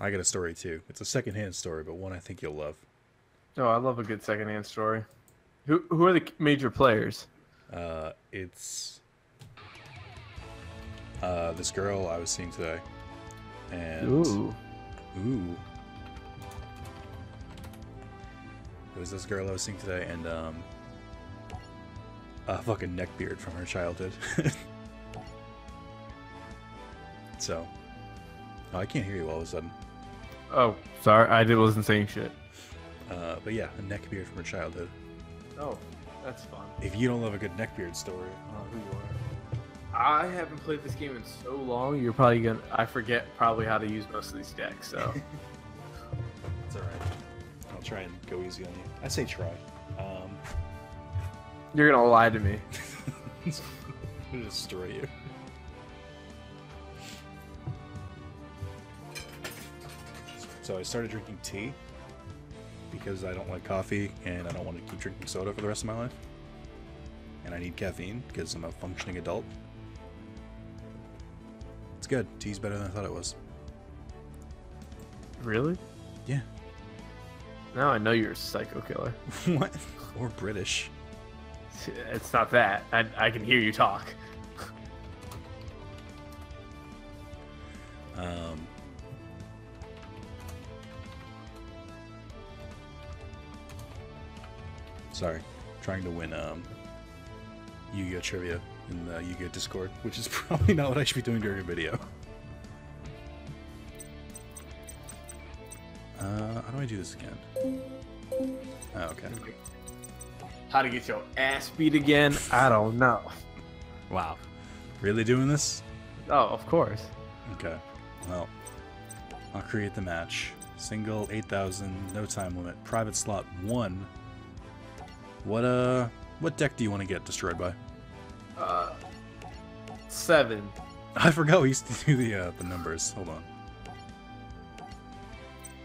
I got a story too. It's a secondhand story, but one I think you'll love. Oh, I love a good secondhand story. Who are the major players? It's this girl I was seeing today, and ooh, it was this girl I was seeing today, and a fucking neckbeard from her childhood. So, oh, I can't hear you all of a sudden. Oh, sorry, wasn't saying shit. But yeah, a neckbeard from her childhood. Oh, that's fun. If you don't love a good neckbeard story, Who you are? I haven't played this game in so long. You're probably gonna. I forget probably how to use most of these decks. So it's all right. I'll try and go easy on you. I say try. You're gonna lie to me. I'm gonna destroy you. So I started drinking tea because I don't like coffee and I don't want to keep drinking soda for the rest of my life. And I need caffeine because I'm a functioning adult. It's good. Tea's better than I thought it was. Really? Yeah. Now I know you're a psycho killer. What? Or British. It's not that. I can hear you talk. Sorry. Trying to win Yu-Gi-Oh! Trivia in the Yu-Gi-Oh! Discord, which is probably not what I should be doing during a video. How do I do this again? Oh, okay. How to get your ass beat again? I don't know. Wow. Really doing this? Oh, of course. Okay. Well, I'll create the match. Single, 8,000, no time limit. Private slot 1. What deck do you want to get destroyed by? 7. I forgot we used to do the numbers. Hold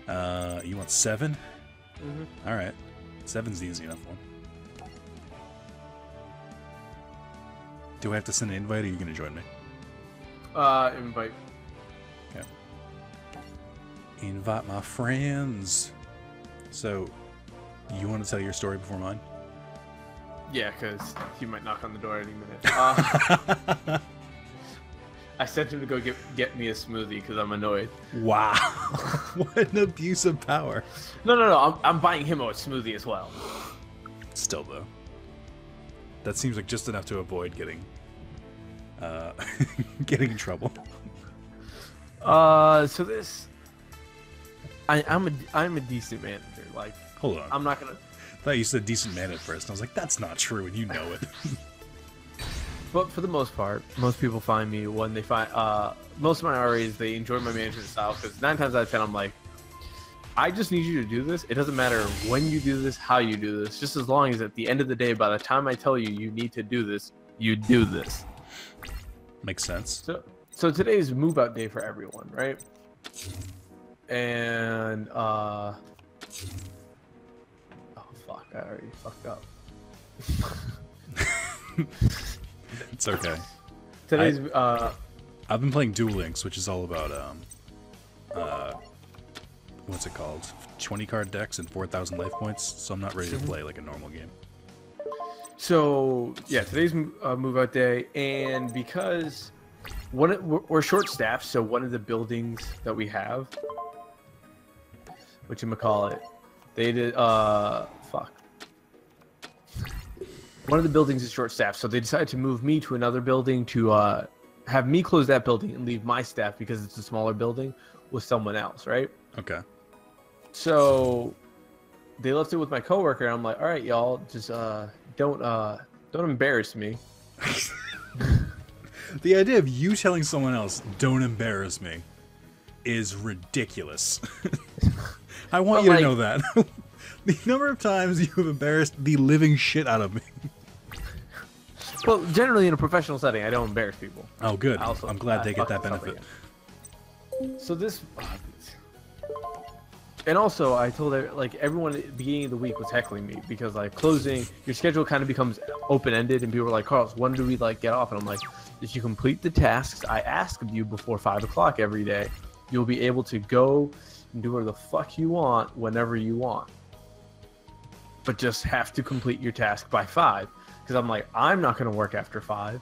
on. You want 7? Mm-hmm. All right. 7's the easy enough one. Do I have to send an invite, or are you going to join me? Invite. Okay. Invite my friends. So, you want to tell your story before mine? Yeah, because he might knock on the door any minute. I sent him to go get me a smoothie because I'm annoyed. Wow. What an abuse of power. No. I'm buying him a smoothie as well. Still, though. That seems like just enough to avoid getting getting in trouble. So this... I'm a decent manager. Like, hold on. I'm not gonna... I thought you said decent man at first, and I was like, that's not true, and you know it. But for the most part, most people find me when they find... most of my RAs, they enjoy my management style, because 9 times out of 10, I'm like, I just need you to do this. It doesn't matter when you do this, how you do this, just as long as at the end of the day, by the time I tell you you need to do this, you do this. Makes sense. So today's move out day for everyone, right? And oh fuck, I already fucked up. It's okay. Today's I've been playing Duel Links, which is all about what's it called? 20 card decks and 4,000 life points. So I'm not ready to play like a normal game. So yeah, today's move out day, and because we're short staffed, so one of the buildings that we have, whatchamacallit, they did fuck. One of the buildings is short staffed, so they decided to move me to another building to have me close that building and leave my staff, because it's a smaller building, with someone else, right? Okay. So they left it with my coworker, and I'm like, all right, y'all, just don't embarrass me. The idea of you telling someone else, don't embarrass me, is ridiculous. I want you to know that. The number of times you have embarrassed the living shit out of me. Well, generally in a professional setting, I don't embarrass people. Oh, good. I'm glad they get that benefit. So this... And also, I told everyone at the beginning of the week was heckling me because closing, your schedule kind of becomes open-ended, and people were like, Carlos, when do we get off? And I'm like, if you complete the tasks I ask of you before 5 o'clock every day, you'll be able to go and do whatever the fuck you want whenever you want. But just have to complete your task by 5. Because I'm like, I'm not going to work after 5.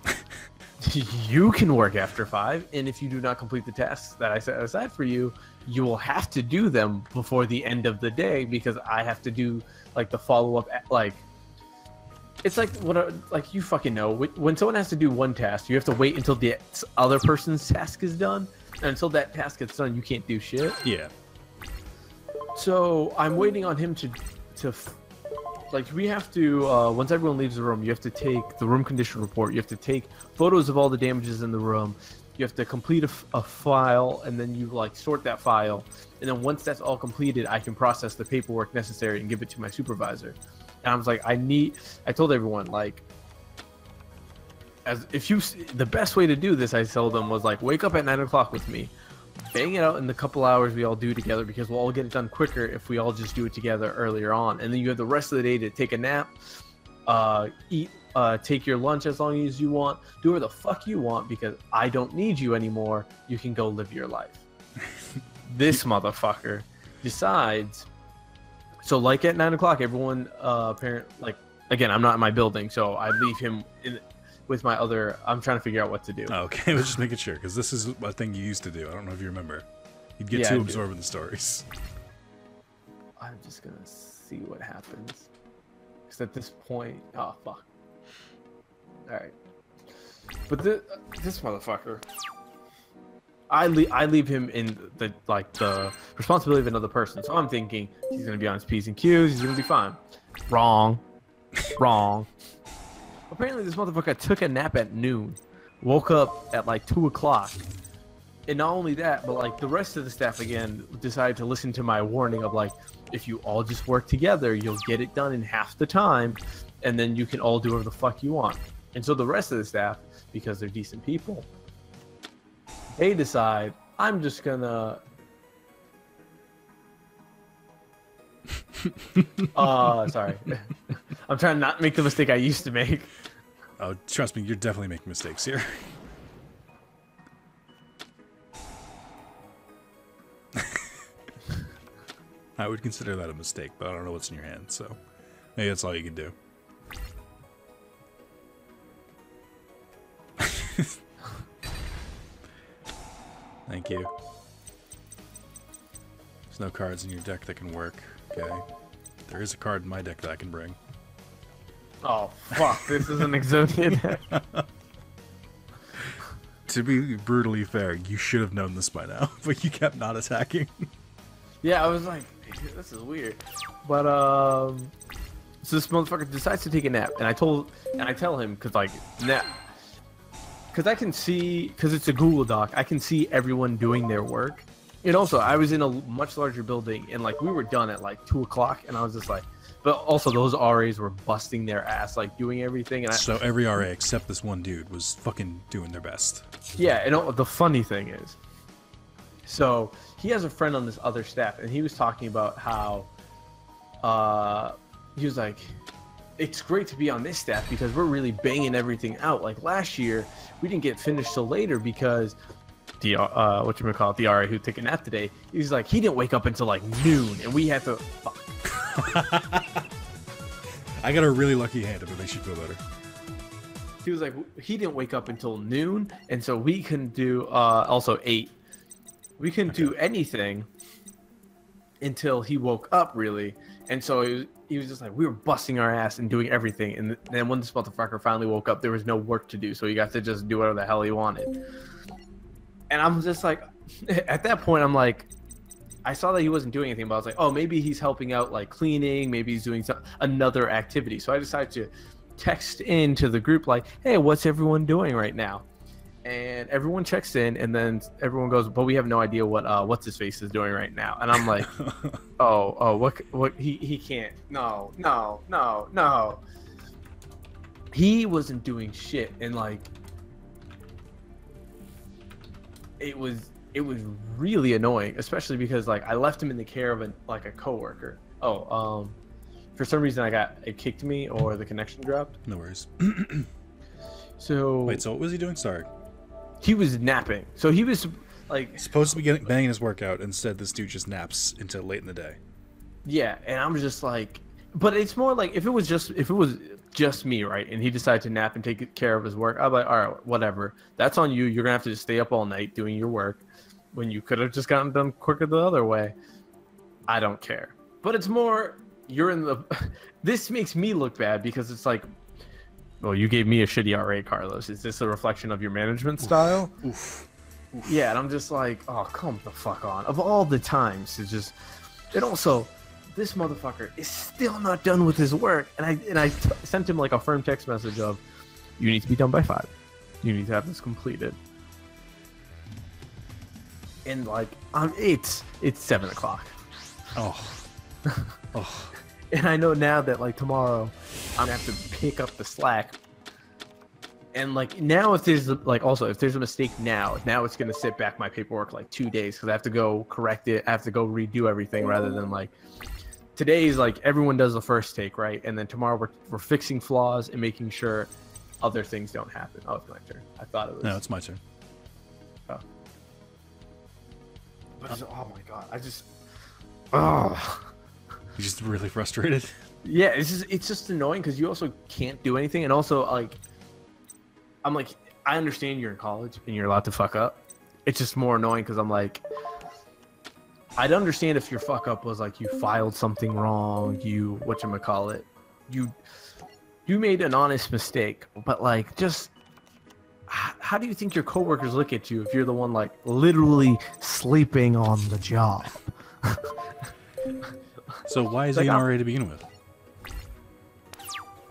You can work after 5. And if you do not complete the tasks that I set aside for you, you will have to do them before the end of the day, because I have to do like the follow-up. Like, it's like like you fucking know, when someone has to do one task, you have to wait until the other person's task is done. And until that task gets done, you can't do shit. Yeah. So I'm waiting on him to like, we have to, once everyone leaves the room, you have to take the room condition report. You have to take photos of all the damages in the room. You have to complete a file, and then you, like, sort that file. And then once that's all completed, I can process the paperwork necessary and give it to my supervisor. And I was like, I told everyone, like, the best way to do this, I told them, was, like, wake up at 9 o'clock with me. Bang it out in the couple hours we all do together, because we'll all get it done quicker if we all just do it together earlier on. And then you have the rest of the day to take a nap, eat, take your lunch as long as you want, do whatever the fuck you want, because I don't need you anymore. You can go live your life. This motherfucker decides. So, like, at 9 o'clock, everyone, like, again, I'm not in my building, so I leave him with my other. I'm trying to figure out what to do. Okay, I was just making sure, because this is a thing you used to do. I don't know if you remember. You'd get too absorbed in the stories. I'm just gonna see what happens. Because at this point, oh fuck. All right, but this motherfucker, I leave him in the responsibility of another person. So I'm thinking he's gonna be on his P's and Q's. He's gonna be fine. Wrong. Apparently, this motherfucker took a nap at noon, woke up at like 2 o'clock, and not only that, but like the rest of the staff again decided to listen to my warning of like, if you all just work together, you'll get it done in half the time, and then you can all do whatever the fuck you want. And so the rest of the staff, because they're decent people, they decide, I'm just gonna sorry. I'm trying to not make the mistake I used to make. Oh, trust me, you're definitely making mistakes here. I would consider that a mistake, but I don't know what's in your hand, so maybe that's all you can do. Thank you. There's no cards in your deck that can work. Okay. There is a card in my deck that I can bring. Oh, fuck. This is an Exodia deck. To be brutally fair, you should have known this by now, but you kept not attacking. Yeah, I was like, this is weird. But, so this motherfucker decides to take a nap, and I tell him, because, like, nap. Because I can see, because it's a Google Doc, I can see everyone doing their work. And also, I was in a much larger building, and, like, we were done at, like, 2 o'clock, and I was just like, but also those RAs were busting their ass, like, doing everything. And so every RA except this one dude was fucking doing their best. Yeah, and the funny thing is, so he has a friend on this other staff, and he was talking about how, he was like, it's great to be on this staff because we're really banging everything out. Like, last year, we didn't get finished till later because the the RA who took a nap today, he's like, he didn't wake up until like noon, and we had to. I got a really lucky hand, but they should feel better. He was like, he didn't wake up until noon, and so we can do also 8. We couldn't do anything until he woke up, really. And so he was just like, we were busting our ass and doing everything. And then when this motherfucker finally woke up, there was no work to do, so he got to just do whatever the hell he wanted. And I'm just like, at that point, I'm like, I saw that he wasn't doing anything, but I was like, oh, maybe he's helping out, like cleaning, maybe he's doing another activity. So I decided to text into the group like, hey, what's everyone doing right now? And everyone checks in, and then everyone goes, but we have no idea what what's his face is doing right now. And I'm like, what he can't. No. He wasn't doing shit, and like it was really annoying, especially because like I left him in the care of a coworker. For some reason it kicked me, or the connection dropped. No worries. So wait, so what was he doing? Sorry. He was napping. So he was Like Supposed to be banging his workout. Instead, this dude just naps until late in the day. yeah, and I'm just like, but it's more like if it was just me, right, and he decided to nap and take care of his work, I'm like, all right, whatever. That's on you. You're gonna have to just stay up all night doing your work when you could have just gotten done quicker the other way. I don't care. But it's more you're in the. This makes me look bad because it's like, well, you gave me a shitty RA, Carlos. Is this a reflection of your management style? Oof. Yeah, and I'm just like, oh, come the fuck on. Of all the times to just, and also, this motherfucker is still not done with his work, and I sent him like a firm text message of, you need to be done by 5. You need to have this completed. And like, it's 7 o'clock. Oh. Oh. And I know now that like tomorrow, I'm gonna have to pick up the slack. And like now, if there's like also if there's a mistake now it's gonna sit back my paperwork like 2 days because I have to go correct it. I have to go redo everything rather than like today's like everyone does the first take, right? And then tomorrow we're fixing flaws and making sure other things don't happen. Oh, it's my turn. I thought it was. No, it's my turn. Oh. Oh my god! I just. Oh. You're just really frustrated. Yeah, it's just annoying because you also can't do anything, and also like. I'm like, I understand you're in college and you're allowed to fuck up. It's just more annoying because I'm like, I'd understand if your fuck up was like you filed something wrong, you whatchamacallit, you made an honest mistake, but like just how do you think your coworkers look at you if you're the one like literally sleeping on the job? So why is he an RA to begin with?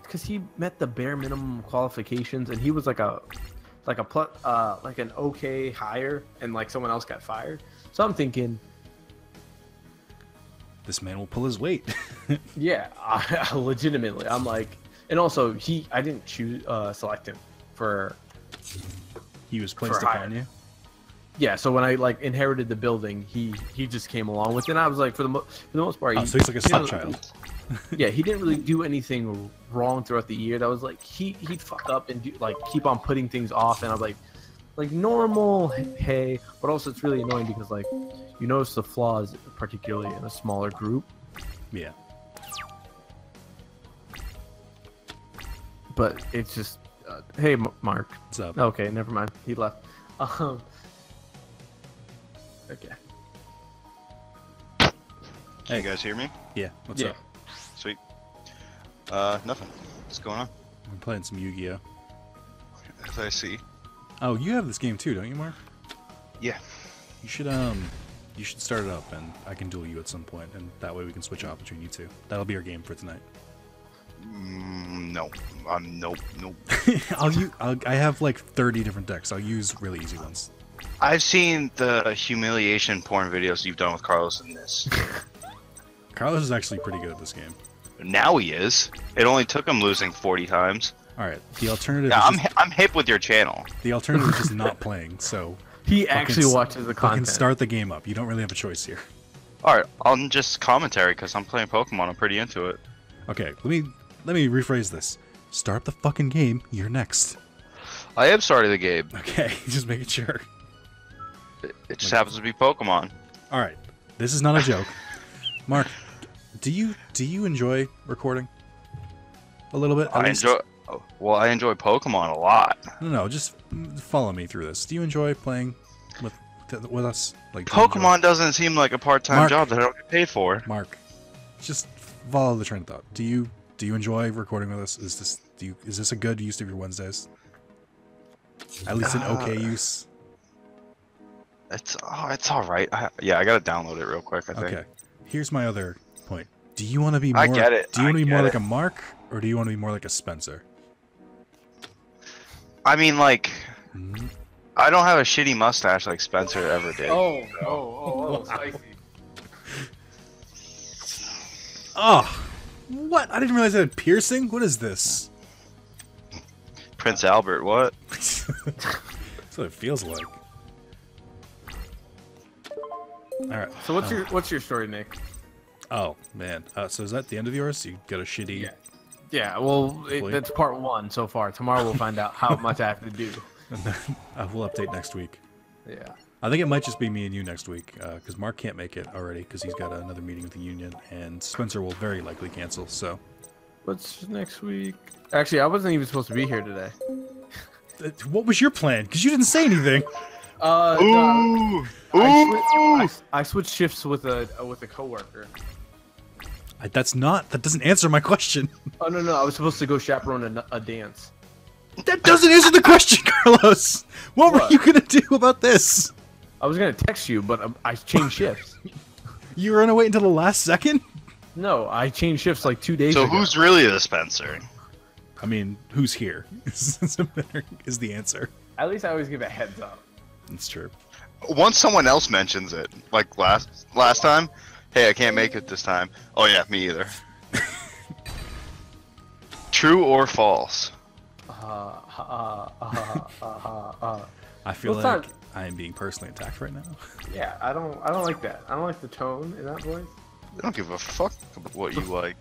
Because he met the bare minimum qualifications, and he was like an okay hire, and like someone else got fired. So I'm thinking, this man will pull his weight. yeah, legitimately, I'm like, and also I didn't select him for. He was placed upon you. Yeah, so when I like inherited the building, he just came along with it. And I was like, for the most part, so he's like a stepchild. Yeah, he didn't really do anything wrong throughout the year. That was like he'd fuck up and do, like keep on putting things off, and I was like normal, hey. But also it's really annoying because like you notice the flaws, particularly in a smaller group. Yeah. But it's just, hey, Mark. What's up? Okay, never mind. He left. Okay. Can you guys hear me? Yeah. What's up? Sweet. Nothing. What's going on? I'm playing some Yu-Gi-Oh. As I see. Oh, you have this game too, don't you, Mark? Yeah. You should start it up, and I can duel you at some point, and that way we can switch off between you two. That'll be our game for tonight. No. Nope. I have like 30 different decks. I'll use really easy ones. I've seen the humiliation porn videos you've done with Carlos in this. Carlos is actually pretty good at this game. Now he is. It only took him losing 40 times. All right. The alternative. Yeah, is I'm hip with your channel. The alternative is just not playing. So he actually watches the content. You can start the game up. You don't really have a choice here. All right, I'll just commentary because I'm playing Pokemon. I'm pretty into it. Okay. Let me rephrase this. Start up the fucking game. You're next. I am starting the game. Okay. Just making sure. It just happens to be Pokemon. All right. This is not a joke. Mark, do you enjoy recording? A little bit. I enjoy Pokemon a lot. No, just follow me through this. Do you enjoy playing with us? Like Pokemon doesn't seem like a part-time job that I don't get paid for. Mark, just follow the train of thought. Do you enjoy recording with us? Is this a good use of your Wednesdays? At least an okay use. It's all right. I gotta download it real quick. I think. Okay. Here's my other point. Do you want to be more? I get it. Do you want to be more like a Mark, or do you want to be more like a Spencer? I mean, like, I don't have a shitty mustache like Spencer ever did. Oh, spicy. Oh, what? I didn't realize I had piercing. What is this? Prince Albert, what? That's what it feels like. All right. So what's your story, Nick? Oh man. So is that the end of yours? You got a shitty. Yeah. Yeah. Well, that's part 1 so far. Tomorrow we'll find out how much I have to do. And then we'll update next week. Yeah. I think it might just be me and you next week, because Mark can't make it already, because he's got another meeting with the union, and Spencer will very likely cancel, so... What's next week? Actually, I wasn't even supposed to be here today. What was your plan? Because you didn't say anything. No, I switched shifts with a coworker. That doesn't answer my question. Oh no, I was supposed to go chaperone a dance. That doesn't answer the question, Carlos. What were you gonna do about this? I was gonna text you, but I changed shifts. You were gonna wait until the last second? No, I changed shifts like 2 days ago. So who's really the Spencer? I mean, who's here? Is the answer. At least I always give a heads up. That's true. Once someone else mentions it, like last time, hey, I can't make it this time. Oh yeah, me either. True or false? I feel like I am being personally attacked right now. Yeah, I don't like that. I don't like the tone in that voice. I don't give a fuck about what you like.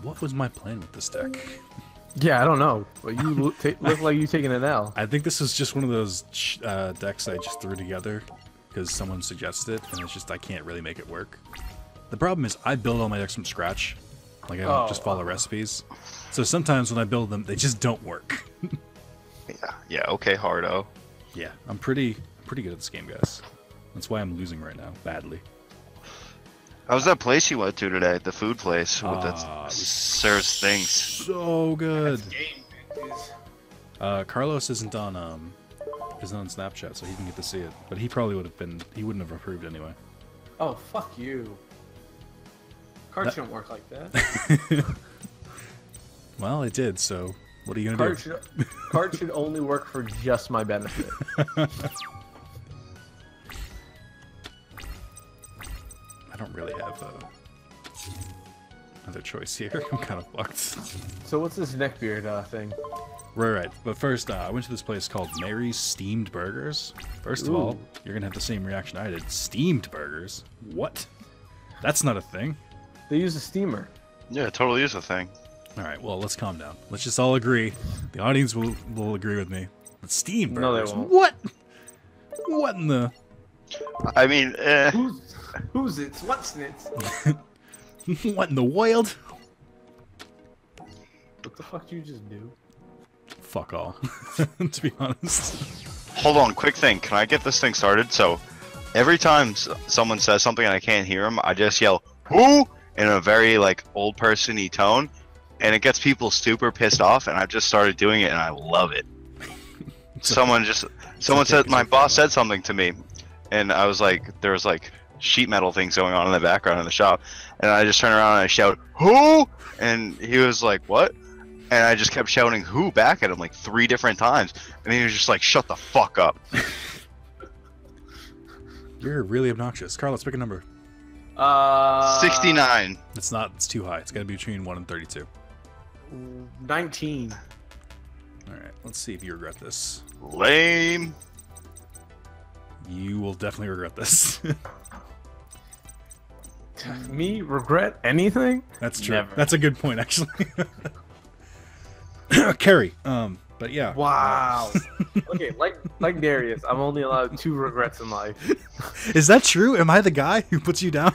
What was my plan with this deck? Yeah, I don't know. But you look like you taking an L. I think this is just one of those decks I just threw together because someone suggested it, and it's just I can't really make it work. The problem is I build all my decks from scratch. Like I don't just follow recipes. So sometimes when I build them, they just don't work. Yeah, okay, Hardo. Yeah, I'm pretty good at this game, guys. That's why I'm losing right now, badly. How was that place you went to today? The food place that serves things. So good. Carlos isn't on Snapchat, so he didn't get to see it. But he probably would have been. He wouldn't have approved anyway. Oh fuck you. Cards don't work like that. Well, it did. So what are you gonna do? Cards should only work for just my benefit. I don't really have another choice here. I'm kind of fucked. So what's this neckbeard thing? Right. But first, I went to this place called Mary's Steamed Burgers. First of all, you're gonna have the same reaction I did. Steamed burgers? What? That's not a thing. They use a steamer. Yeah, it totally is a thing. All right. Well, let's calm down. Let's just all agree. The audience will agree with me. But steamed burgers? No, they won't. What? What in the? I mean, Who's it? What's it? What in the wild? What the fuck did you just do? Fuck all. To be honest. Hold on, quick thing. Can I get this thing started? So, every time someone says something and I can't hear them, I just yell "Who?" in a very like old person-y tone, and it gets people super pissed off. And I've just started doing it, and I love it. Someone said my boss said something to me, and I was like, there was like sheet metal things going on in the background in the shop, and I just turned around and I shouted "Who?" and he was like, "What?" And I just kept shouting "Who?" back at him like 3 different times, and he was just like, "Shut the fuck up." You're really obnoxious. Carlos, pick a number. 69. It's not. It's too high. It's got to be between 1 and 32. 19. All right. Let's see if you regret this. Lame. You will definitely regret this. Me regret anything? That's true. Never. That's a good point, actually. Carrie. But yeah. Wow. Okay, like Darius, I'm only allowed 2 regrets in life. Is that true? Am I the guy who puts you down?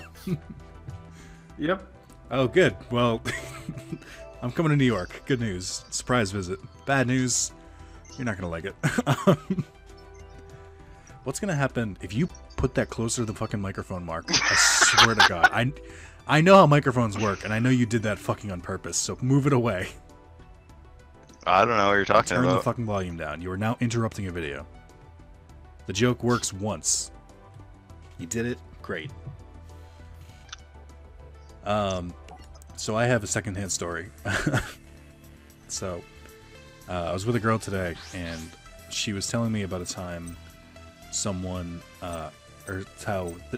Yep. Oh, good. Well, I'm coming to New York. Good news. Surprise visit. Bad news. You're not gonna like it. What's gonna happen if you put that closer to the fucking microphone, Mark? I swear to God. I know how microphones work, and I know you did that fucking on purpose, so move it away. I don't know what you're talking Turn about. the fucking volume down. You are now interrupting a video. The joke works once. You did it. Great. So I have a secondhand story. So, I was with a girl today, and she was telling me about a time someone,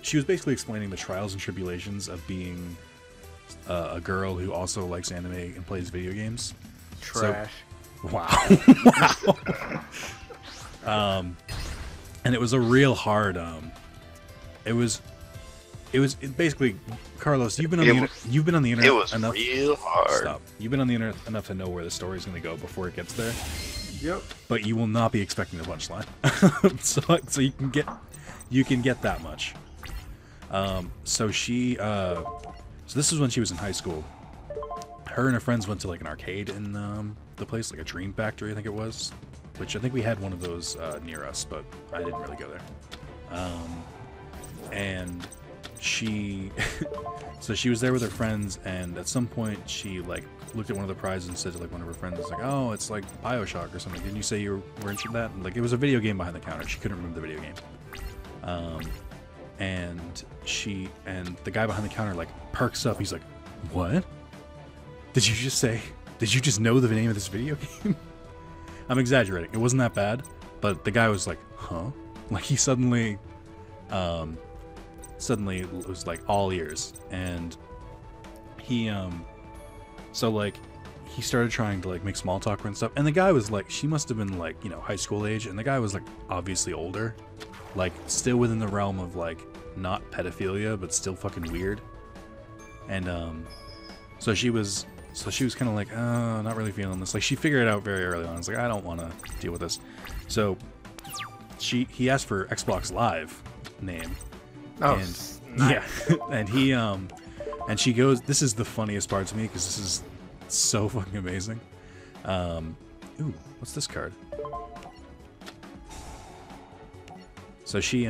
she was basically explaining the trials and tribulations of being a girl who also likes anime and plays video games. Trash. Wow. Wow. And it was a real hard, it was basically, Carlos, you've been on the internet It was enough. real hard. Stop. You've been on the internet enough to know where the story's going to go before it gets there. Yep. But you will not be expecting the punchline. so you can get that much. So this was when she was in high school. Her and her friends went to like an arcade in the place, like a Dream Factory, I think it was. Which I think we had one of those near us, but I didn't really go there. And she, so she was there with her friends, and at some point she like looked at one of the prizes and said to like one of her friends, like, "Oh, it's like BioShock or something. Didn't you say you were interested in that?" And, like, it was a video game behind the counter. She couldn't remember the video game. And the guy behind the counter like perks up. He's like, "What? Did you just say? Did you just know the name of this video game?" I'm exaggerating. It wasn't that bad, but the guy was like, "Huh?" Like he suddenly was like all ears, and he so like he started trying to like make small talk and stuff, and the guy was like, she must have been like, you know, high school age, and the guy was like obviously older, like still within the realm of like not pedophilia but still fucking weird. And so she was kind of like, oh, not really feeling this. Like she figured it out very early on. It's like, I don't want to deal with this. So he asked for Xbox Live name. Oh, and nice. Yeah, and he and she goes, this is the funniest part to me because this is so fucking amazing. Ooh, what's this card? So she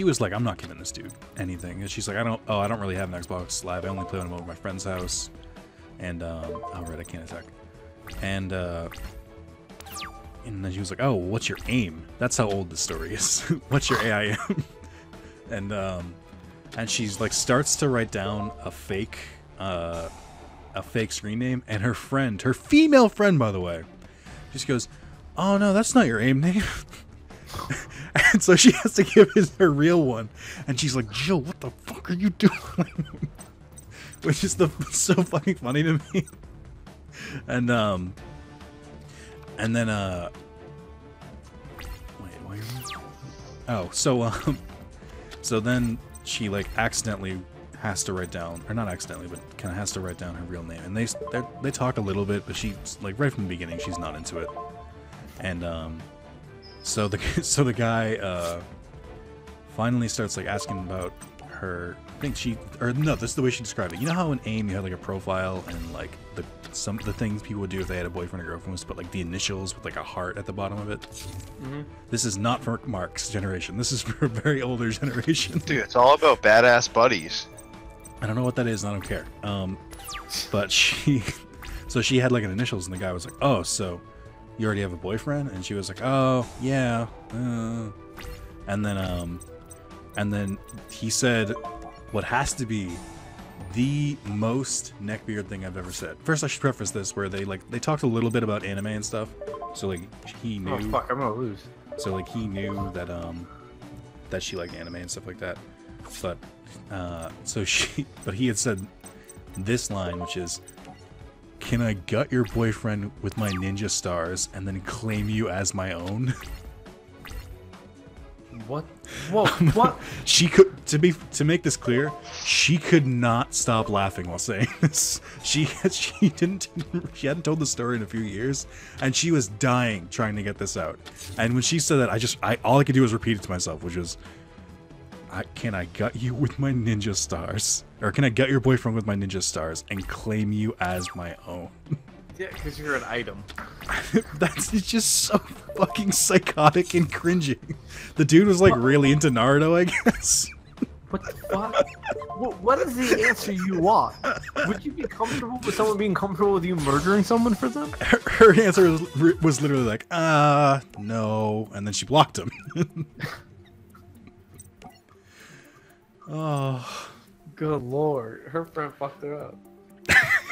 was like, I'm not giving this dude anything. And she's like, I don't really have an Xbox Live. I only play when I'm over at my friend's house. And oh right, I can't attack. And then she was like, oh, what's your aim? That's how old this story is. What's your AIM? And she's like starts to write down a fake screen name, and her female friend, by the way, just goes, oh no, that's not your AIM name. And so she has to give her real one, and she's like, Jill, what the fuck are you doing? Which is so fucking funny to me. And then wait, why are you... Oh, so then she like accidentally has to write down, or not accidentally, but kind of has to write down her real name. And they talk a little bit, but she's like right from the beginning she's not into it. And so the guy finally starts like asking about her. I think this is the way she described it. You know how in AIM you had like a profile, and like the things people would do if they had a boyfriend or girlfriend was put like the initials with like a heart at the bottom of it. Mm-hmm. This is not for Mark's generation. This is for a very older generation. Dude, it's all about badass buddies. I don't know what that is, and I don't care. But she had like an initials, and the guy was like, "Oh, so you already have a boyfriend?" And she was like, "Oh, yeah." And then he said what has to be the most neckbeard thing I've ever said. First, I should preface this where they talked a little bit about anime and stuff. So like he knew. Oh fuck, I'm gonna lose. So like he knew that she liked anime and stuff like that. But but he had said this line, which is, "Can I gut your boyfriend with my ninja stars and then claim you as my own?" What? Whoa! What? She could, to make this clear, she could not stop laughing while saying this. She hadn't told the story in a few years, and she was dying trying to get this out. And when she said that, all I could do was repeat it to myself, which was, "Can I gut you with my ninja stars, or can I gut your boyfriend with my ninja stars and claim you as my own?" Yeah, because you're an item. It's just so fucking psychotic and cringy. The dude was like really into Naruto, I guess. What the fuck? What is the answer you want? Would you be comfortable with someone being comfortable with you murdering someone for them? Her answer was literally like, no. And then she blocked him. Oh. Good lord. Her friend fucked her up.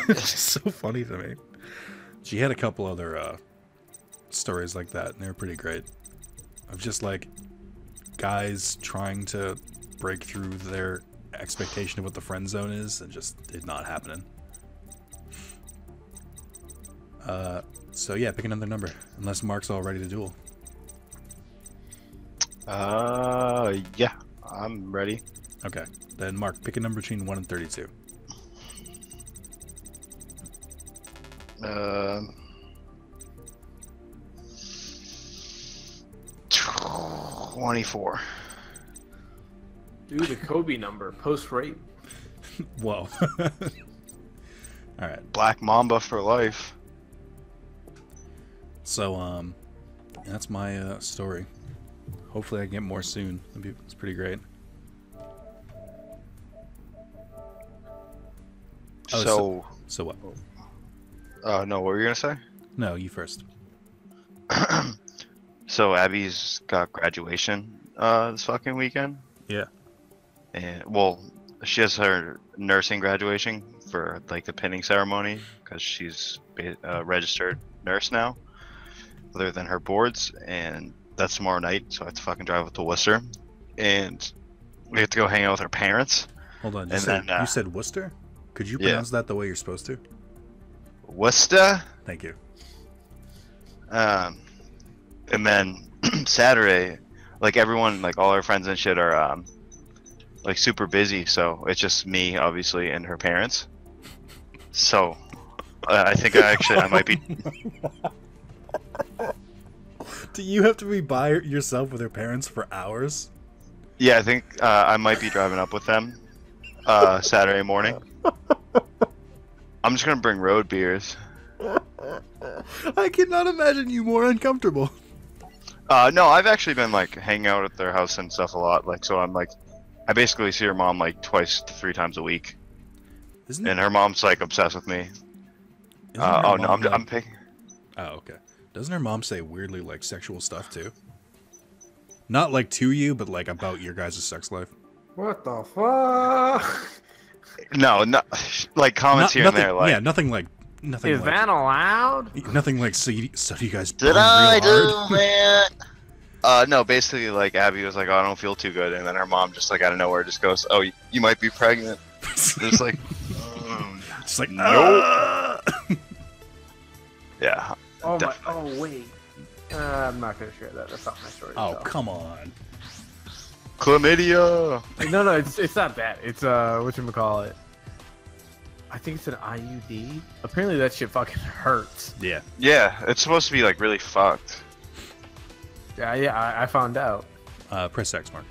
It's just so funny to me. She had a couple other stories like that, and they were pretty great. Of just like guys trying to break through their expectation of what the friend zone is, and just it not happening. So yeah, pick another number, unless Mark's all ready to duel. Yeah, I'm ready. Okay, then Mark, pick a number between 1 and 32. 24. Dude, the Kobe number post rape. Whoa. All right. Black Mamba for life. So that's my story. Hopefully I can get more soon. It's pretty great. Oh, so what? No, what were you gonna say? No, you first. So Abby's got graduation this fucking weekend. Yeah. And well, she has her nursing graduation for like the pinning ceremony because she's a registered nurse now, other than her boards, and that's tomorrow night. So I have to fucking drive up to Worcester, and we have to go hang out with her parents. Hold on. You You said Worcester? Could you pronounce that the way you're supposed to? Worcester. Thank you. And then Saturday, like everyone, like all our friends and shit are like super busy, so it's just me, obviously, and her parents. So I think I might be. Do you have to be by yourself with her parents for hours? Yeah, I think I might be driving up with them Saturday morning. I'm just gonna bring road beers. I cannot imagine you more uncomfortable. No, I've actually been like hanging out at their house and stuff a lot. Like, so I'm like, I basically see her mom like 3 times a week. And her mom's like obsessed with me. Oh no, I'm picking. Oh, okay. Doesn't her mom say weirdly like sexual stuff too? Not like to you, but like about your guys' sex life. What the fuck? No, like comments here nothing, and there. Like, yeah, nothing like. Is that allowed? Nothing like so you guys. Did I do that? No, basically like Abby was like, "Oh, I don't feel too good," and then her mom just like out of nowhere just goes, "Oh, you might be pregnant." It's like, just like nope. Yeah. Oh definitely. my! Oh wait. I'm not gonna share that. That's not my story. Oh so. come on. Chlamydia. No, it's not that. It's whatchamacallit. I think it's an IUD. Apparently that shit fucking hurts. Yeah. Yeah, it's supposed to be like really fucked. Yeah, I found out. Press X, Mark.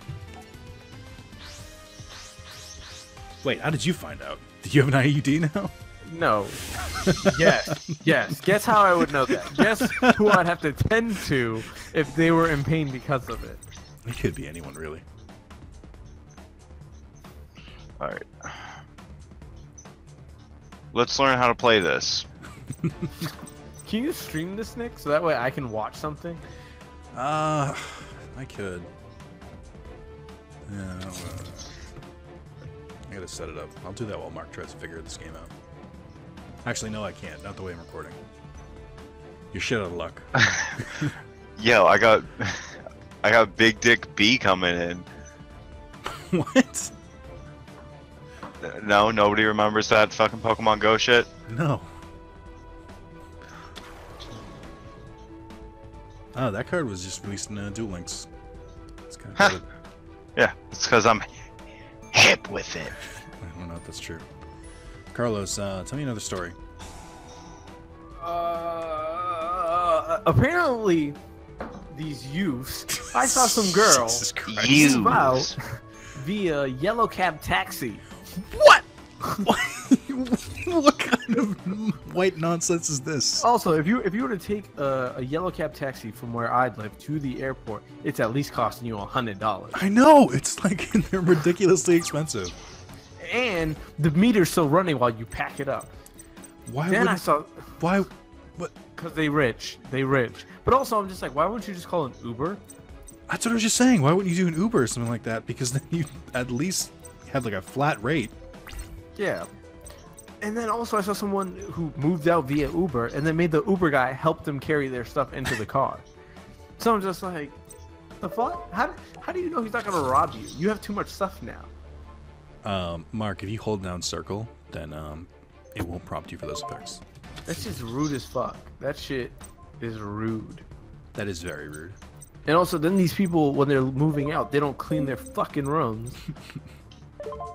Wait, how did you find out? Did you have an IUD now? No. Yes. Guess how I would know that. Guess who I'd have to tend to if they were in pain because of it. It could be anyone, really. All right. Let's learn how to play this. Can you stream this, Nick, so that way I can watch something? I could. Yeah, I gotta set it up. I'll do that while Mark tries to figure this game out. Actually, no, I can't. Not the way I'm recording. You're shit out of luck. Yo, I got Big Dick B coming in. What? No, nobody remembers that fucking Pokemon Go shit? No. Oh, that card was just released in Duel Links. It's kind of Yeah, it's because I'm hip with it. I don't know if that's true. Carlos, tell me another story. Apparently, these youths. I saw some girl Jesus Christ. move out via yellow cab taxi. What? What kind of white nonsense is this? Also, if you were to take a yellow cab taxi from where I live to the airport, it's at least costing you $100. I know, it's like they're ridiculously expensive. And the meter's still running while you pack it up. Why Then would I saw, why what? because they rich. But also, I'm just like, why wouldn't you just call an Uber? That's what I was just saying. Why wouldn't you do an Uber or something like that? Because then you at least have like a flat rate. Yeah. And then also I saw someone who moved out via Uber and then made the Uber guy help them carry their stuff into the car. So I'm just like, the fuck? How do you know he's not going to rob you? You have too much stuff now. Mark, if you hold down circle, then it won't prompt you for those effects. That's just rude as fuck. That shit is rude. That is very rude. And also, then these people, when they're moving out, they don't clean their fucking rooms.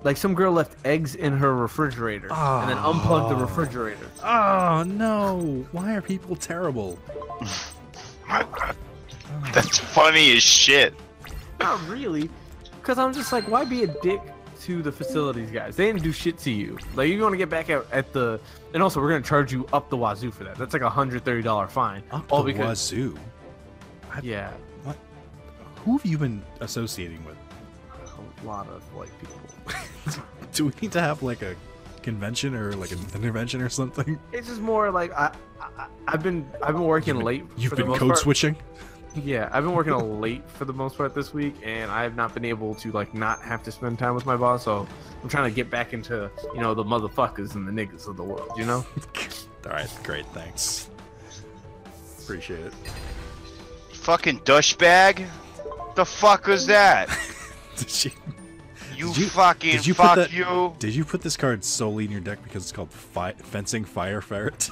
Like, some girl left eggs in her refrigerator and then unplugged the refrigerator. Oh, no. Why are people terrible? That's funny as shit. Not really, because I'm just like, why be a dick to the facilities guys? They didn't do shit to you. Like, you're going to get back at the... And also, we're going to charge you up the wazoo for that. That's like $130 fine. Up all the because, wazoo? Yeah. What? Who have you been associating with? A lot of white people. Do we need to have like a convention or like an intervention or something? It's just more like I've been working late. You've for the been most code part. switching? Yeah, I've been working late for the most part this week, and I have not been able to like not have to spend time with my boss. So I'm trying to get back into the motherfuckers and the niggas of the world. You know. All right, great, thanks. Appreciate it. Fucking douchebag. The fuck was that? Did you Fucking did you fuck put that, you. Did you put this card solely in your deck because it's called Fencing Fire Ferret?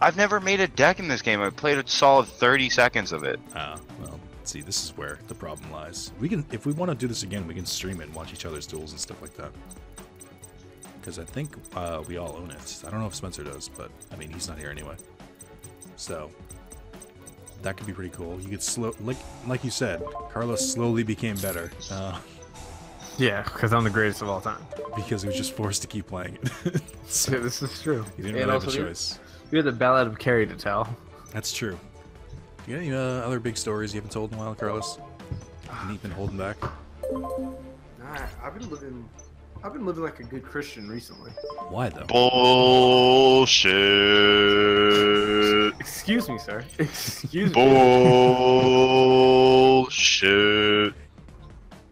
I've never made a deck in this game. I played a solid 30 seconds of it. Well, see, this is where the problem lies. We can, if we want to do this again, we can stream it and watch each other's duels and stuff like that. Because I think we all own it. I don't know if Spencer does, but I mean, he's not here anyway. So that could be pretty cool. You could like you said, Carlos slowly became better. Yeah, because I'm the greatest of all time. Because he was just forced to keep playing it. So Yeah, this is true. he didn't really have a choice. We have the Ballad of Carrie to tell. That's true. You got any other big stories you haven't told in a while, Carlos? Anything you've been holding back? Nah, I've been living like a good Christian recently. Why though? Bullshit. Excuse me, sir. Excuse me. Bullshit.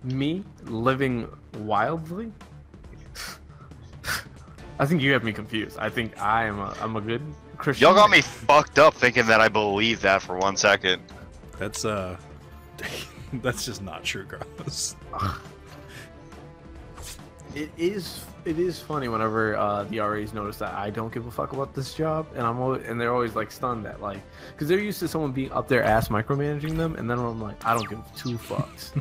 Me living wildly? I think you have me confused. I think I'm a good Christian. Y'all got me fucked up thinking that I believed that for 1 second. That's that's just not true, Carlos. It is funny whenever the RAs notice that I don't give a fuck about this job, and they're always like stunned that like, because they're used to someone being up their ass micromanaging them, and then I'm like, I don't give two fucks.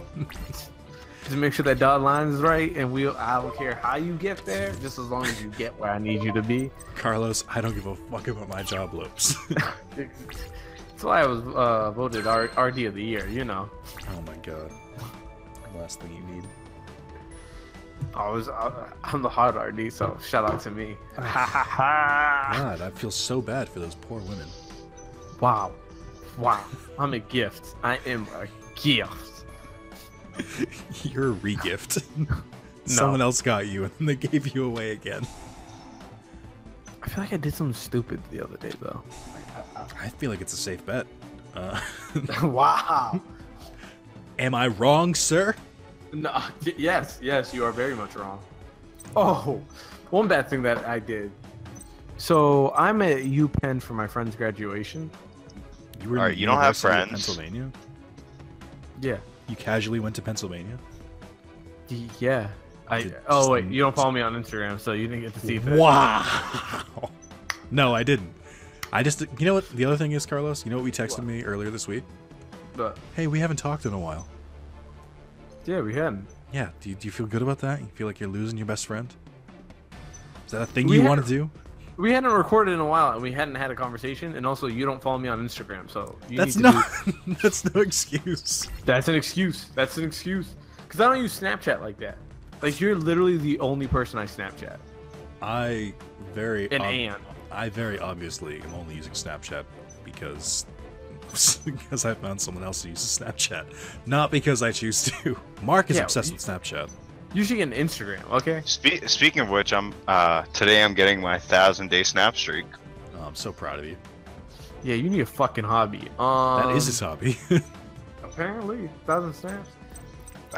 Just make sure that dotted line is right, and I don't care how you get there, just as long as you get where I need you to be. Carlos, I don't give a fuck about my job loops. That's why I was voted RD of the year, you know. Oh my god. Last thing you need. I'm the hard RD, so shout out to me. Ha ha ha! God, I feel so bad for those poor women. Wow. I'm a gift. I am a gift. You're a regift. Someone else got you and then they gave you away again. I feel like I did something stupid the other day, though. I feel like it's a safe bet. Wow. Am I wrong, sir? No. Yes, you are very much wrong. Oh, one bad thing that I did. So I'm at UPenn for my friend's graduation. You were in Alright, the you don't have University of friends. Pennsylvania? Yeah. You casually went to Pennsylvania? Yeah. Oh wait, you don't follow me on Instagram, so you didn't get to see that. Wow. No, I didn't. You know what the other thing is, Carlos? You know what we texted me earlier this week? But Hey, we haven't talked in a while. yeah, we hadn't. Yeah, do you feel good about that? You feel like you're losing your best friend? Is that a thing you want to do? We hadn't recorded in a while, and we hadn't had a conversation. And also, you don't follow me on Instagram, so That's not. That's no excuse. That's an excuse. That's an excuse. Because I don't use Snapchat like that. Like, you're literally the only person I Snapchat. I very obviously am only using Snapchat because I found someone else who uses Snapchat, not because I choose to. Mark is obsessed with Snapchat. You should get an Instagram, okay? Speaking of which, today I'm getting my 1,000-day snap streak. Oh, I'm so proud of you. Yeah, you need a fucking hobby. That is his hobby. Apparently, 1,000 snaps.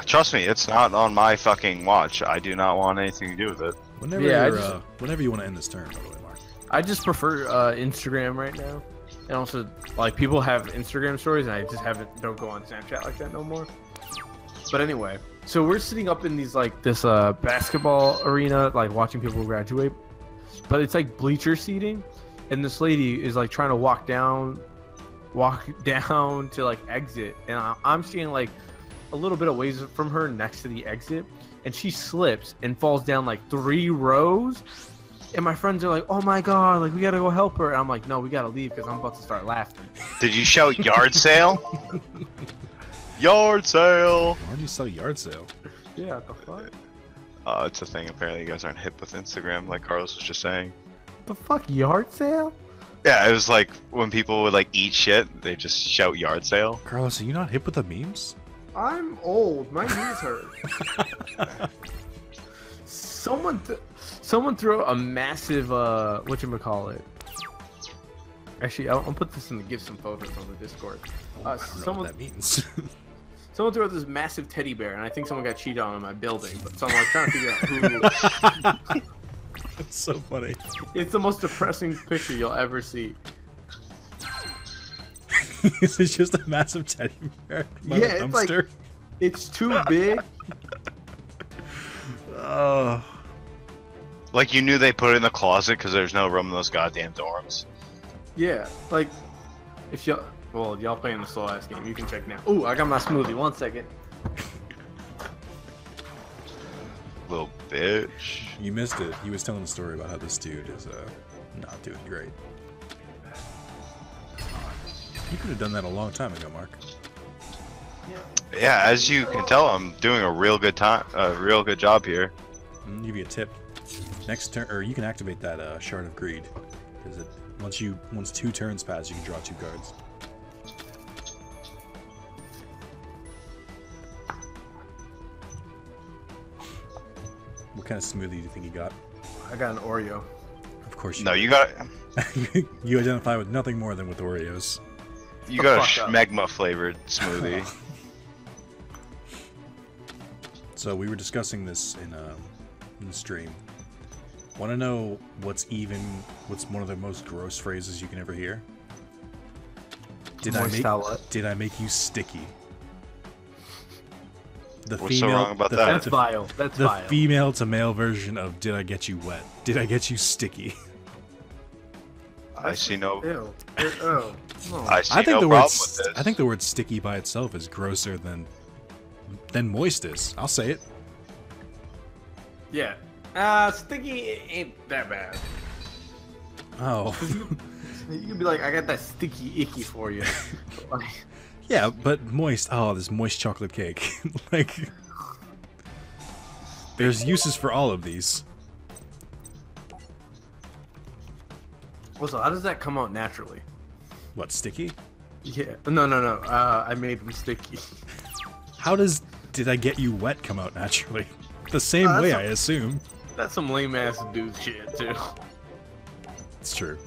Trust me, it's not on my fucking watch. I do not want anything to do with it. Whenever you want to end this turn, by the way, Mark. I just prefer Instagram right now. And also, like, people have Instagram stories, and I just don't go on Snapchat like that no more. But anyway, so we're sitting up in this basketball arena, like, watching people graduate. But it's like bleacher seating, and this lady is like trying to walk down to like exit, and I'm standing like a little bit of ways from her next to the exit, and she slips and falls down like 3 rows. And my friends are like, "Oh my god, like we gotta go help her." And I'm like, "No, we gotta leave because I'm about to start laughing." Did you shout yard sale? Yard sale. Why do you sell yard sale? Yeah, what the fuck? It's a thing. Apparently, you guys aren't hip with Instagram, like Carlos was just saying. The fuck, yard sale? Yeah, it was like when people would like eat shit, they just shout yard sale. Carlos, are you not hip with the memes? I'm old. My knees hurt. Someone threw a massive whatchamacallit. Actually, I'll put this in the give some photos on the Discord. I don't know what that means. Someone threw out this massive teddy bear, and I think someone got cheated on in my building. But someone was trying to figure out who. That's so funny. It's the most depressing picture you'll ever see. This is just a massive teddy bear. By the Yeah, it's like dumpster. it's too big. Oh. Like you knew they put it in the closet because there's no room in those goddamn dorms. Yeah, like if y'all, well, y'all playing the slow ass game, you can check now. Ooh, I got my smoothie. 1 second. Little bitch. You missed it. He was telling a story about how this dude is not doing great. You could have done that a long time ago, Mark. Yeah, as you can tell, I'm doing a real good job here. I'll give you a tip. Next turn, or you can activate that Shard of Greed, because it once 2 turns pass, you can draw 2 cards. What kind of smoothie do you think you got? I got an Oreo. Of course you. No, you got You identify with nothing more than with Oreos. a schmegma flavored smoothie. So we were discussing this in the stream. Want to know what's one of the most gross phrases you can ever hear? Did I make you sticky? The What's so wrong about that? That's vile. That's the vile. female to male version of "Did I get you wet? Did I get you sticky?" I see no. Ew. Oh. I see I think no the problem word with this. I think the word "sticky" by itself is grosser than moist is. I'll say it. Yeah. Sticky ain't that bad. Oh. You can be like, I got that sticky icky for you. Like, Yeah, but moist. Oh, this moist chocolate cake. Like, there's uses for all of these. also, how does that come out naturally? What, sticky? Yeah. No. I made them sticky. How does "Did I get you wet" come out naturally? The same way, I assume. That's some lame ass dude shit too. It's true.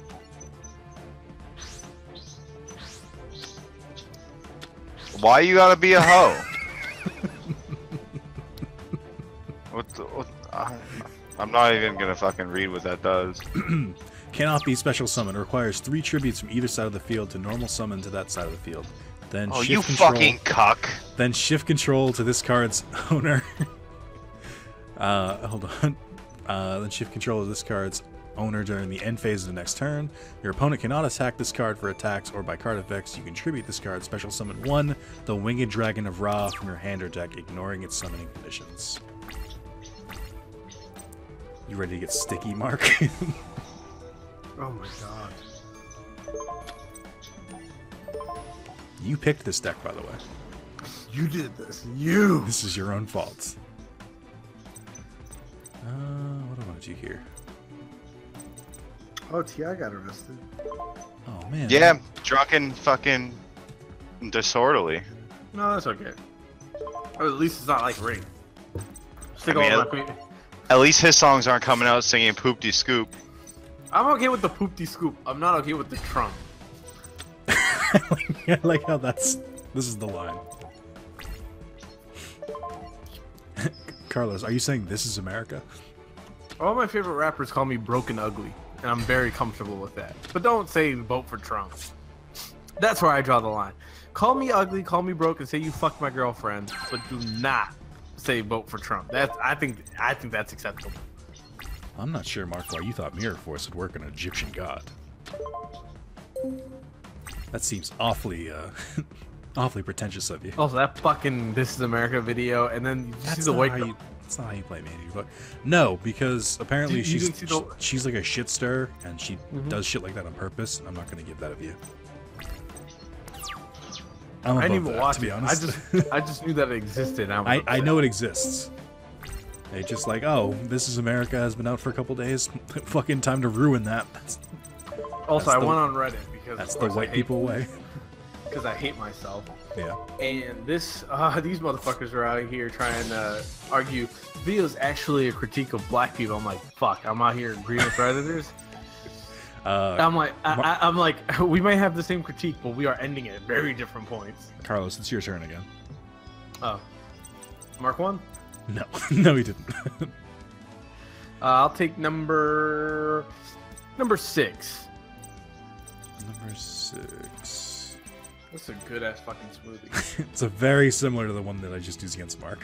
Why you gotta be a hoe? I'm not even gonna fucking read what that does. Cannot be special summon. Requires 3 tributes from either side of the field to normal summon to that side of the field. Then Oh, shift you control, fucking cuck. Then shift control to this card's owner. Hold on. Then shift control to this card's owner during the end phase of the next turn. Your opponent cannot attack this card for attacks or by card effects. You contribute this card. Special summon 1, the Winged Dragon of Ra from your hand or deck, ignoring its summoning conditions. You ready to get sticky, Mark? Oh my god. You picked this deck, by the way. You did this. You. This is your own fault. What about you here? Oh, T.I. got arrested. Oh, man. Yeah, drunken fucking disorderly. No, that's okay. Or at least it's not like rape. Stick I mean, all my queen. At least his songs aren't coming out singing "Poop de Scoop." I'm okay with the poopty scoop. I'm not okay with the Trump. I like how this is the line. Carlos, are you saying this is America? All my favorite rappers call me broken ugly, and I'm very comfortable with that. But don't say vote for Trump. That's where I draw the line. Call me ugly, call me broke, and say you fucked my girlfriend, but do not say vote for Trump. I think that's acceptable. I'm not sure, Mark, why you thought Mirror Force would work on an Egyptian god. That seems awfully, awfully pretentious of you. Also, that fucking "This Is America" video, and then you see the white. That's not how you play Mandy, but no, because apparently You didn't see she's like a shit stir, and she does shit like that on purpose. And I'm not gonna give that of you. I'm I didn't above even that, watch to be it. honest. I just knew that it existed. And I, was I upset. know it exists. They just like, oh, This Is America has been out for a couple days. Fucking time to ruin that. Also, that's I the- went on Reddit because That's of the course white people way. Because I hate myself. Yeah. And these motherfuckers are out here trying to argue video is actually a critique of black people. I'm like, fuck, I'm out here agreeing with Redditors. I'm like, we might have the same critique, but we are ending it at very different points. Carlos, it's your turn again. Oh, Mark 1? No, no, he didn't. I'll take number 6. Number 6. That's a good ass fucking smoothie. It's a very similar to the one that I just used against Mark.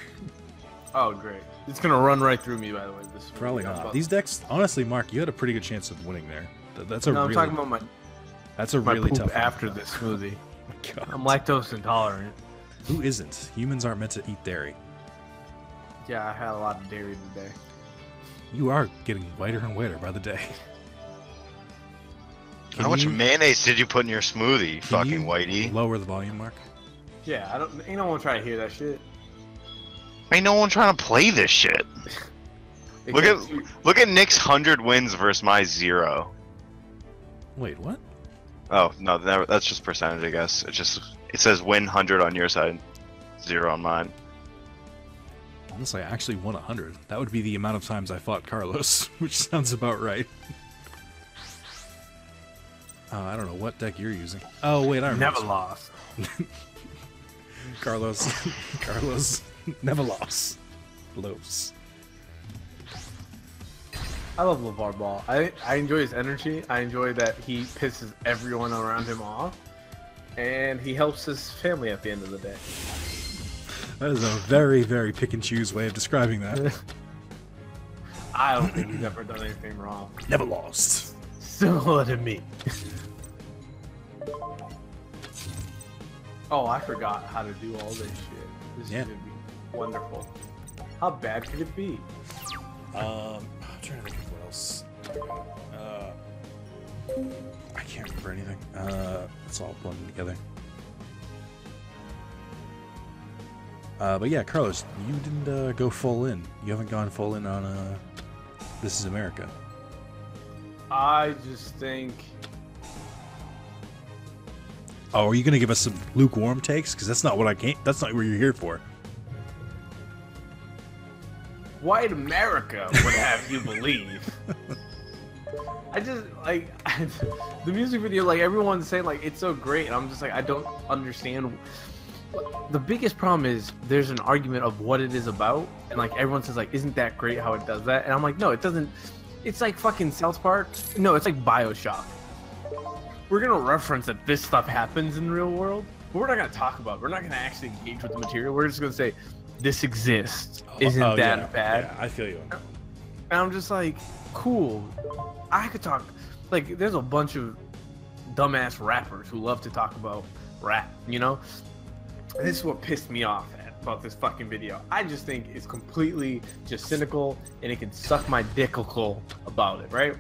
Oh, great. It's gonna run right through me, by the way. This Probably not. These decks, honestly, Mark, you had a pretty good chance of winning there. That's a no, I'm really. talking about my That's a really poop tough one. after this smoothie. God. I'm lactose intolerant. Who isn't? Humans aren't meant to eat dairy. Yeah, I had a lot of dairy today. You are getting whiter and whiter by the day. How much you mayonnaise did you put in your smoothie, fucking you whitey? Lower the volume, Mark. Yeah, ain't no one trying to hear that shit. Ain't no one trying to play this shit. Look at Nick's 100 wins versus my 0. Wait, what? Oh no, that's just percentage, I guess. It says win 100 on your side, 0 on mine. Unless I actually won 100. That would be the amount of times I fought Carlos, which sounds about right. I don't know what deck you're using. Oh wait, I remember. Never lost. Carlos, never lost. Los. I love LeVar Ball. I enjoy his energy. I enjoy that he pisses everyone around him off, and he helps his family at the end of the day. That is a very, very pick and choose way of describing that. I don't think he's ever done anything wrong. Never lost. Similar to me. Oh, I forgot how to do all this shit. This is gonna be wonderful. How bad could it be? I'm trying to think of what else. I can't remember anything. It's all blending together. But yeah, Carlos, you didn't go full in. You haven't gone full in on This Is America. I just think. Oh, are you gonna give us some lukewarm takes? Because that's not what I can't. That's not what you're here for. White America would have you believe. I just like the music video. Like everyone's saying, like it's so great, and I'm just like I don't understand. The biggest problem is there's an argument of what it is about, and like everyone says, like isn't that great how it does that? And I'm like, no, it doesn't. It's like fucking South Park. No, it's like BioShock. We're gonna reference that this stuff happens in the real world, but we're not gonna talk about it. We're not gonna actually engage with the material. We're just gonna say this exists. Isn't that bad? Yeah, I feel you. And I'm just like, cool. I could talk. Like, there's a bunch of dumbass rappers who love to talk about rap, you know? And this is what pissed me off about this fucking video. I just think it's completely just cynical, and it can suck my dickicle about it, right?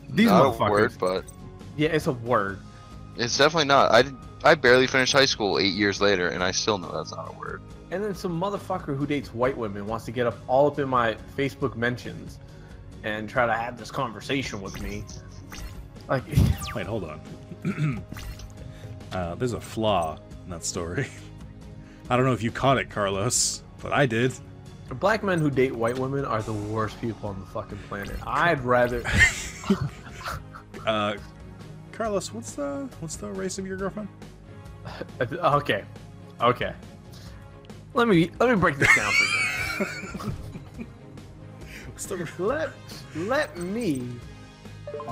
These not motherfuckers. A word, but yeah, it's a word. it's definitely not. I barely finished high school 8 years later, and I still know that's not a word. And then some motherfucker who dates white women wants to get all up in my Facebook mentions and try to have this conversation with me. Like, Wait, hold on. There's a flaw in that story. I don't know if you caught it, Carlos, but I did. black men who date white women are the worst people on the fucking planet. I'd rather. Carlos, what's the race of your girlfriend? Okay. Let me break this down for you. Let me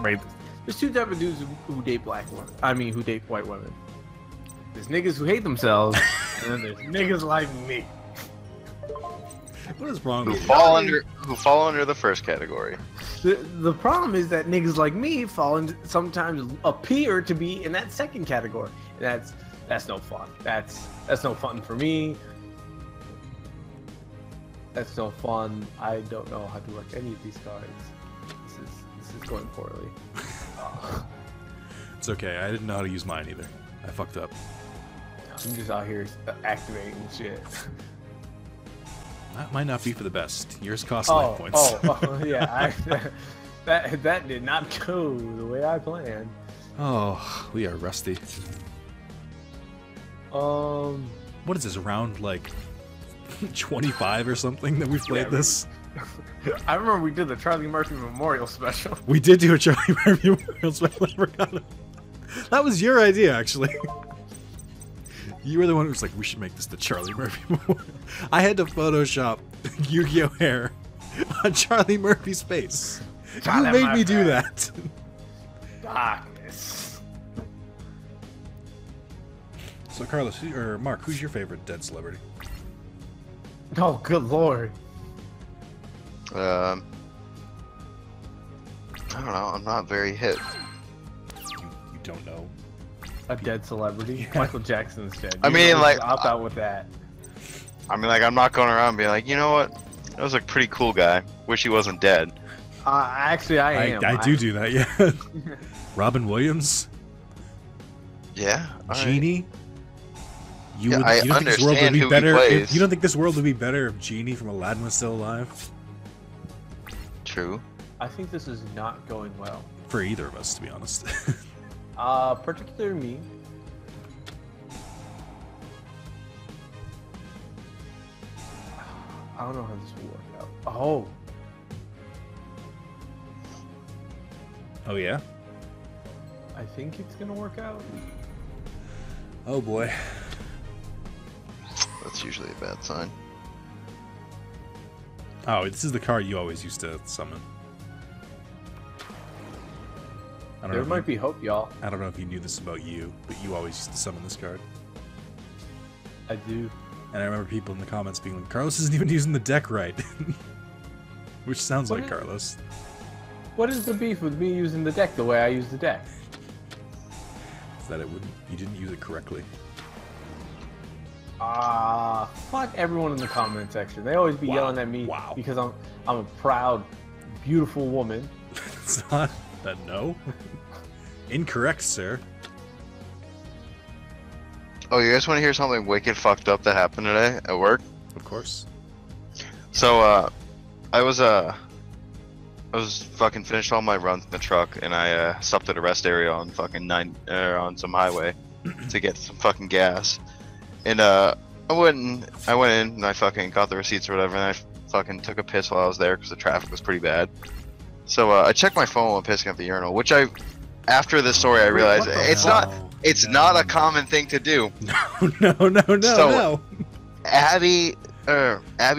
break this. There's two types of dudes who date black women. I mean, who date white women. There's niggas who hate themselves, and then there's niggas like me. What is wrong Who with you? fall under the first category. The problem is that niggas like me sometimes appear to be in that second category. And that's no fun. That's no fun for me. That's no fun. I don't know how to work any of these cards. This is going poorly. It's okay. I didn't know how to use mine either. I fucked up. I'm just out here activating shit. That might not be for the best. Yours cost life points. Yeah. That did not go the way I planned. Oh, we are rusty. What is this, around like 25 or something that we've played this? I remember we did the Charlie Murphy Memorial Special. We did do a Charlie Murphy Memorial Special. I forgot. That was your idea, actually. You were the one who was like, we should make this the Charlie Murphy Memorial. I had to Photoshop Yu-Gi-Oh! Hair on Charlie Murphy's face. You made me do that. Darkness. So, Carlos, or Mark, who's your favorite dead celebrity? Oh, good lord. I don't know. I'm not very hip. You don't know. A dead celebrity? Yeah. Michael Jackson's dead. I mean, like, opt out with that. I mean, like, I'm not going around being like, you know what? That was a pretty cool guy. Wish he wasn't dead. Actually, I am. I do that, yeah. Robin Williams? Yeah. Genie? Right. You don't think this world would be better? You don't think this world would be better if Genie from Aladdin was still alive? True. I think this is not going well. For either of us, to be honest. Particularly me. I don't know how this will work out. Oh. Oh, yeah? I think it's gonna work out. Oh, boy. That's usually a bad sign. Oh, this is the card you always used to summon. There might be hope, y'all. I don't know if you knew this about you, but you always used to summon this card. I do. And I remember people in the comments being like, Carlos isn't even using the deck right. Which sounds like Carlos. What is the beef with me using the deck the way I use the deck? Is that you didn't use it correctly. Fuck everyone in the comment section. They always be yelling at me because I'm a proud, beautiful woman. It's not that, no. Incorrect, sir. Oh, you guys want to hear something wicked fucked up that happened today at work? Of course. So, I was fucking finished all my runs in the truck, and I stopped at a rest area on fucking on some highway to get some fucking gas. And I went in and I fucking got the receipts or whatever, and I fucking took a piss while I was there because the traffic was pretty bad. So I checked my phone while pissing at the urinal, which after this story I realized it's not a common thing to do. No. Abby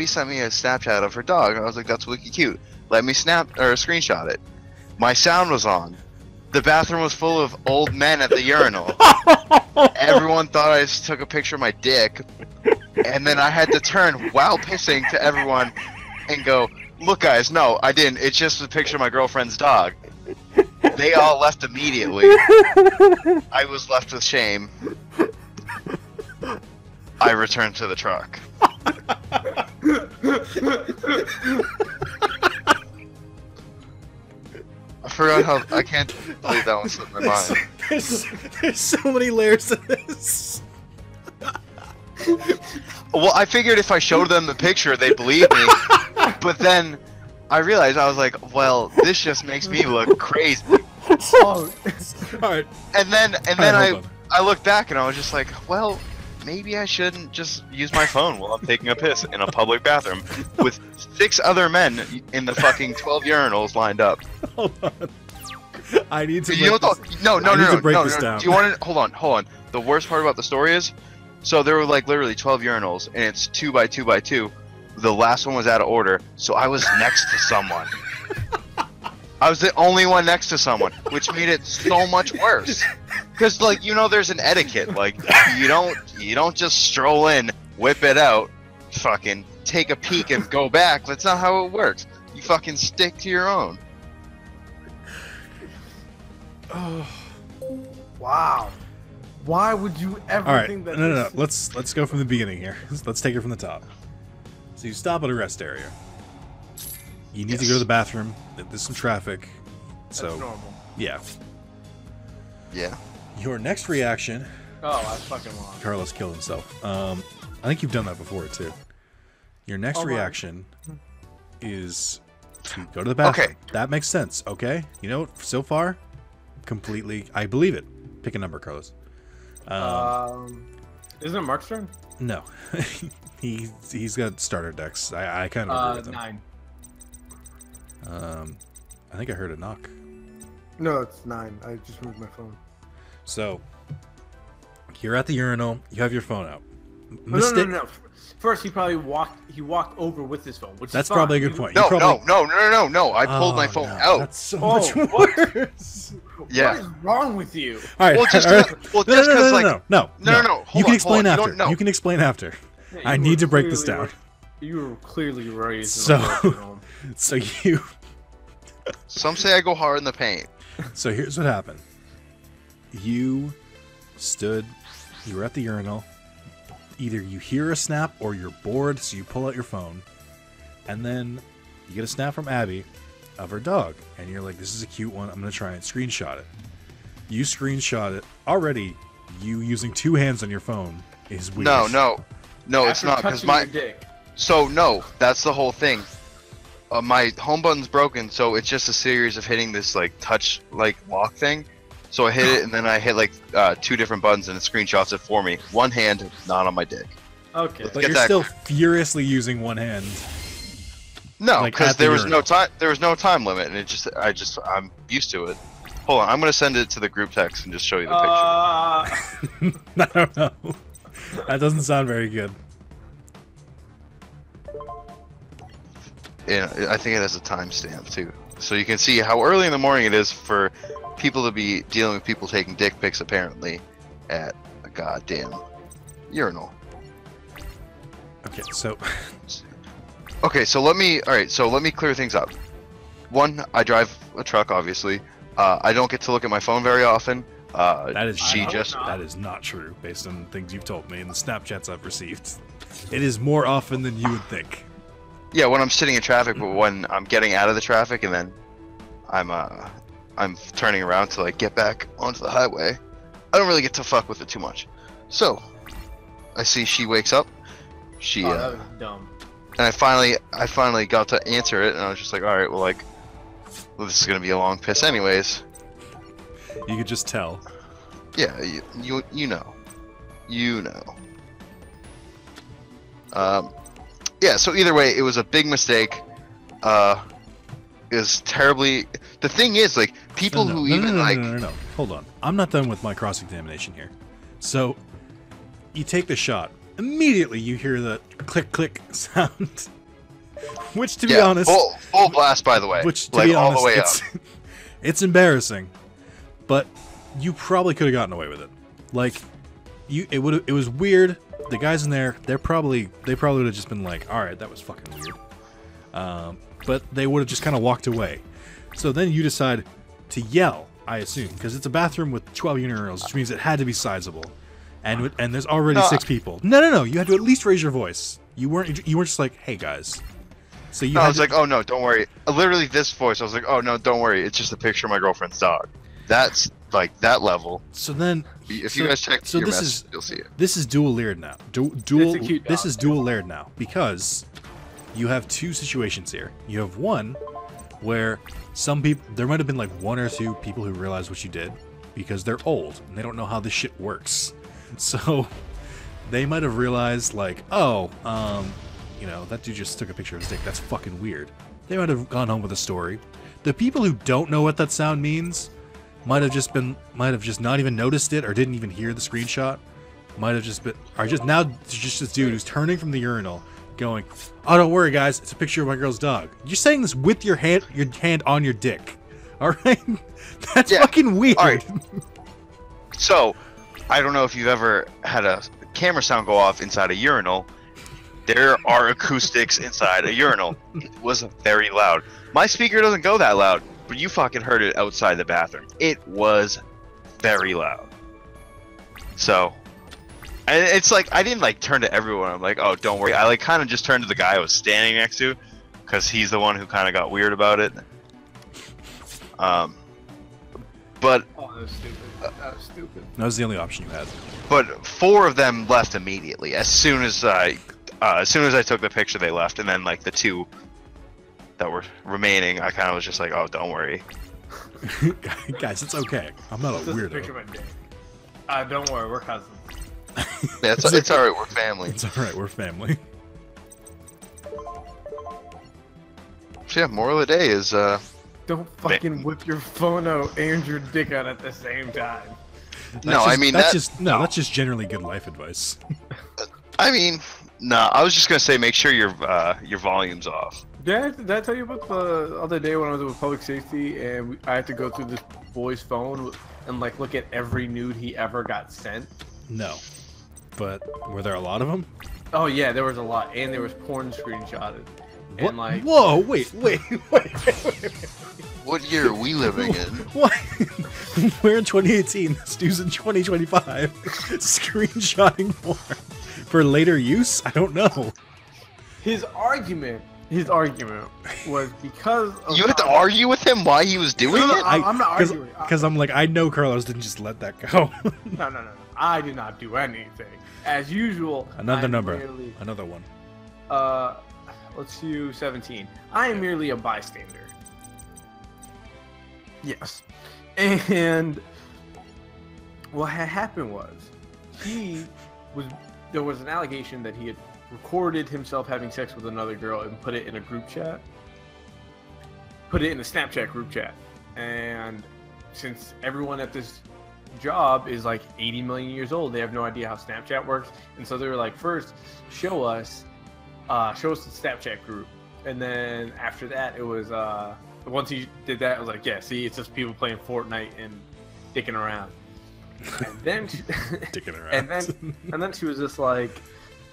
sent me a Snapchat of her dog. I was like, that's wicked cute. Let me screenshot it. My sound was on. The bathroom was full of old men at the urinal. Everyone thought I just took a picture of my dick. And then I had to turn while pissing to everyone and go, look guys, no, I didn't. It's just a picture of my girlfriend's dog. They all left immediately. I was left with shame. I returned to the truck. I forgot how. I can't believe that one slipped my mind. There's so many layers to this. Well, I figured if I showed them the picture, they'd believe me. But then I realized, I was like, well, this just makes me look crazy. Oh, all right. And then I looked back and I was just like, well, maybe I shouldn't just use my phone while I'm taking a piss in a public bathroom with 6 other men in the fucking 12 urinals lined up. Hold on. I need to. No. Break this down. Do you want to? Hold on. The worst part about the story is, so there were like literally 12 urinals, and it's 2 by 2 by 2. The last one was out of order, so I was next to someone. I was the only one next to someone, which made it so much worse. Because, like, there's an etiquette. Like, you don't just stroll in, whip it out, fucking take a peek and go back. That's not how it works. You fucking stick to your own. Oh, wow. Why would you ever think that? No. Let's go from the beginning here. Let's take it from the top. So you stop at a rest area. You need to go to the bathroom. There's some traffic. That's normal. Yeah. Yeah. Your next reaction Oh, I fucking lost. Carlos killed himself. I think you've done that before too. Your next reaction is to go to the bathroom. Okay. That makes sense. Okay. You know, so far, completely, I believe it. Pick a number, Carlos. Isn't it Mark's turn? No, he's got starter decks. I kind of agree with him. 9. I think I heard a knock. No, it's 9. I just moved my phone. So you're at the urinal. You have your phone out. No. First, he walked over with his phone, which That's is fine. probably a good point. No, probably... no. I pulled my phone out. That's so much worse. Yeah. What is wrong with you? All right. Well, just all right. because like no. Hold You can on, explain hold on. after. You don't know. You can explain after. Yeah, I need to break this down. You were clearly raised So- in a broken home. So you. Some say I go hard in the paint. So here's what happened. You were at the urinal. Either you hear a snap or you're bored, so you pull out your phone. And then you get a snap from Abby of her dog. And you're like, this is a cute one. I'm going to try and screenshot it. You screenshot it. Already, you using 2 hands on your phone is weird. No, it's After not because touching my. your dick. So no, that's the whole thing. My home button's broken, so it's just a series of hitting this like touch like lock thing. So I hit it, and then I hit like 2 different buttons, and it screenshots it for me. One hand, not on my dick. Okay. But Get you're that- still furiously using one hand. No, Like, because at the there was urinal. no time. There was no time limit, and I'm used to it. Hold on, I'm gonna send it to the group text and just show you the picture. I don't know. That doesn't sound very good. Yeah, I think it has a timestamp too, so you can see how early in the morning it is for people to be dealing with people taking dick pics apparently at a goddamn urinal. Okay, so Okay, so let me clear things up. One, I drive a truck, obviously. I don't get to look at my phone very often. that is I hope not. that is not true based on things you've told me and the Snapchats I've received. It is more often than you would think. Yeah, when I'm sitting in traffic, but when I'm getting out of the traffic and then I'm turning around to like get back onto the highway, I don't really get to fuck with it too much. So, I see she wakes up. She Oh, that was dumb. and I finally got to answer it, and I was just like, all right, well, this is gonna be a long piss anyways. You could just tell. Yeah, you know. Yeah, so either way, it was a big mistake. It was terribly. The thing is, like, people No, who no, even no, like. no. Hold on. I'm not done with my cross-examination here. So, you take the shot. Immediately, you hear the click sound. Which, to be Yeah, honest, full blast, by the way. which to like be all honest, the way up. it's embarrassing. But you probably could have gotten away with it. Like, it was weird. The guys in there, they probably would have just been like, all right, that was fucking weird. But they would have just kind of walked away. So then you decide to yell, I assume, because it's a bathroom with 12 urinals, which means it had to be sizable. And there's already No. 6 people. No. You had to at least raise your voice. You weren't just like, hey guys. So you No, I had was to- like, oh no, don't worry. Literally, this voice, I was like, oh no, don't worry. It's just a picture of my girlfriend's dog. That's like that level. So then, If you guys check so your this message, is you'll see it. this is dual layered now. Dual. It's a cute This dog. is dual layered now because you have 2 situations here. You have one where some people, there might have been like 1 or 2 people who realized what you did because they're old and they don't know how this shit works. So they might have realized like, oh, that dude just took a picture of his dick. That's fucking weird. They might have gone home with a story. The people who don't know what that sound means might have just not even noticed it or didn't even hear the screenshot. Are just this dude who's turning from the urinal, going, "Oh, don't worry, guys, it's a picture of my girl's dog." You're saying this with your hand on your dick. All right, that's Yeah. fucking weird. All right. So, I don't know if you've ever had a camera sound go off inside a urinal. There are acoustics inside a urinal. It was very loud. My speaker doesn't go that loud, but you fucking heard it outside the bathroom. It was very loud. So, and it's like, I didn't like turn to everyone. I'm like, oh, don't worry. I like kind of just turned to the guy I was standing next to, because he's the one who kind of got weird about it. But Oh, that was stupid. That was stupid. That was the only option you had. but 4 of them left immediately as soon as I took the picture. They left, and then like the 2 that were remaining, I kind of was just like, oh, don't worry. Guys, it's okay. I'm not a This is a picture weirdo. of my dick. Don't worry, we're cousins. Yeah, it's all right. We're family. It's alright, we're family. So yeah, moral of the day is Don't fucking whip your phone out and your dick out at the same time. no. I mean that's just generally good life advice. I mean, no. I was just gonna say, make sure your volume's off. Did I tell you about the other day when I was with public safety and I had to go through this boy's phone and like look at every nude he ever got sent? No. But were there a lot of them? Oh yeah, there was a lot, and there was porn screenshotted. What? And like, Whoa, wait. What year are we living in? What? We're in 2018. Stu's in 2025. Screenshotting porn for later use? I don't know. his argument was because of You had to argue with him why he was doing No, it? I'm not arguing. Because I'm like, I know Carlos didn't just let that go. No. I did not do anything. As usual. Another I'm number. merely- Another one. Let's do 17. I am merely a bystander. Yes. And what had happened was there was an allegation that he had recorded himself having sex with another girl and put it in a group chat. Put it in a Snapchat group chat. And since everyone at this job is like 80 million years old, they have no idea how Snapchat works. And so they were like, first, show us the Snapchat group. And then after that, it was, once he did that, I was like, yeah, see, it's just people playing Fortnite and dicking around. And then, Dicking around. and then she was just like,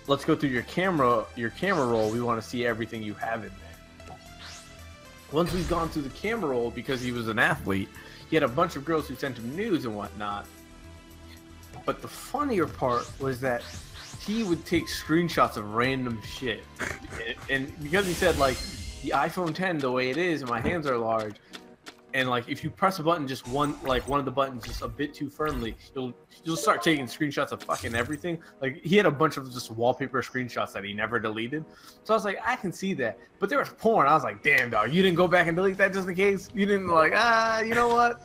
let's go through your camera roll. We want to see everything you have in there. Once we've gone through the camera roll, because he was an athlete, he had a bunch of girls who sent him nudes and whatnot. But the funnier part was that he would take screenshots of random shit. And because he said, like, the iPhone 10, the way it is, and my hands are large, and like if you press a button just one of the buttons just a bit too firmly, you'll start taking screenshots of fucking everything. Like he had a bunch of just wallpaper screenshots that he never deleted. So I was like, I can see that. But there was porn. I was like, damn dog, you didn't go back and delete that just in case? You didn't like, you know what?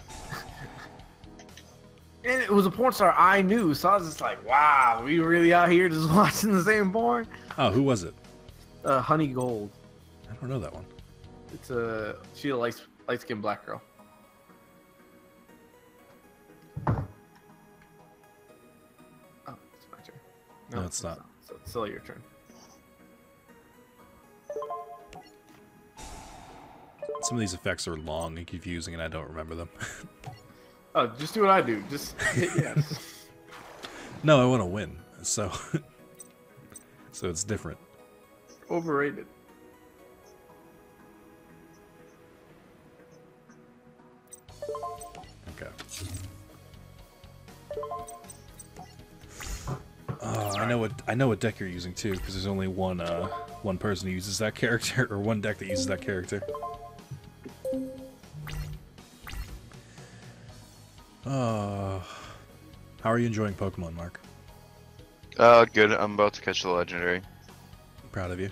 And it was a porn star I knew, so I was just like, wow, we really out here just watching the same porn? Oh, who was it? Honey Gold. I don't know that one. It's she a light-skinned black girl. Oh, it's my turn. No, it's not. So it's still your turn. Some of these effects are long and confusing, and I don't remember them. Oh, just do what I do. Just hit yes. No, I want to win, so so it's different. Overrated. Okay. Oh, I know what deck you're using too, because there's only one person who uses that character, or one deck that uses that character. How are you enjoying Pokemon, Mark? Good. I'm about to catch the legendary. Proud of you.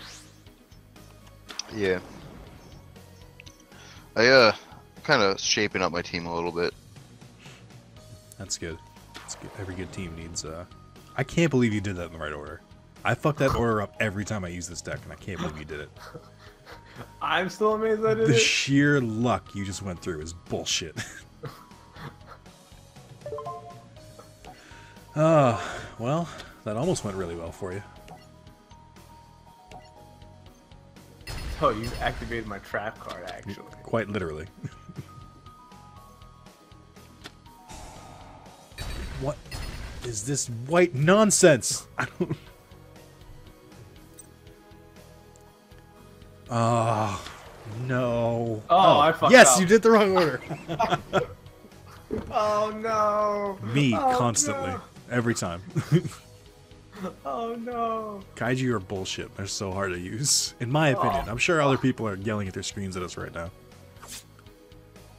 Yeah. I kind of shaping up my team a little bit. That's good. That's good. Every good team needs. I can't believe you did that in the right order. I fuck that order up every time I use this deck, and I can't believe you did it. I'm still amazed I did The it. sheer luck you just went through is bullshit. Well, that almost went really well for you. Oh, you activated my trap card, actually. Quite literally. What is this white nonsense? I don't... Oh, no. Oh, I fucked yes, up. you did the wrong order. Oh no. Me, Oh, constantly. no. Every time. Oh no. Kaiju are bullshit. They're so hard to use. In my opinion. I'm sure other people are yelling at their screens at us right now.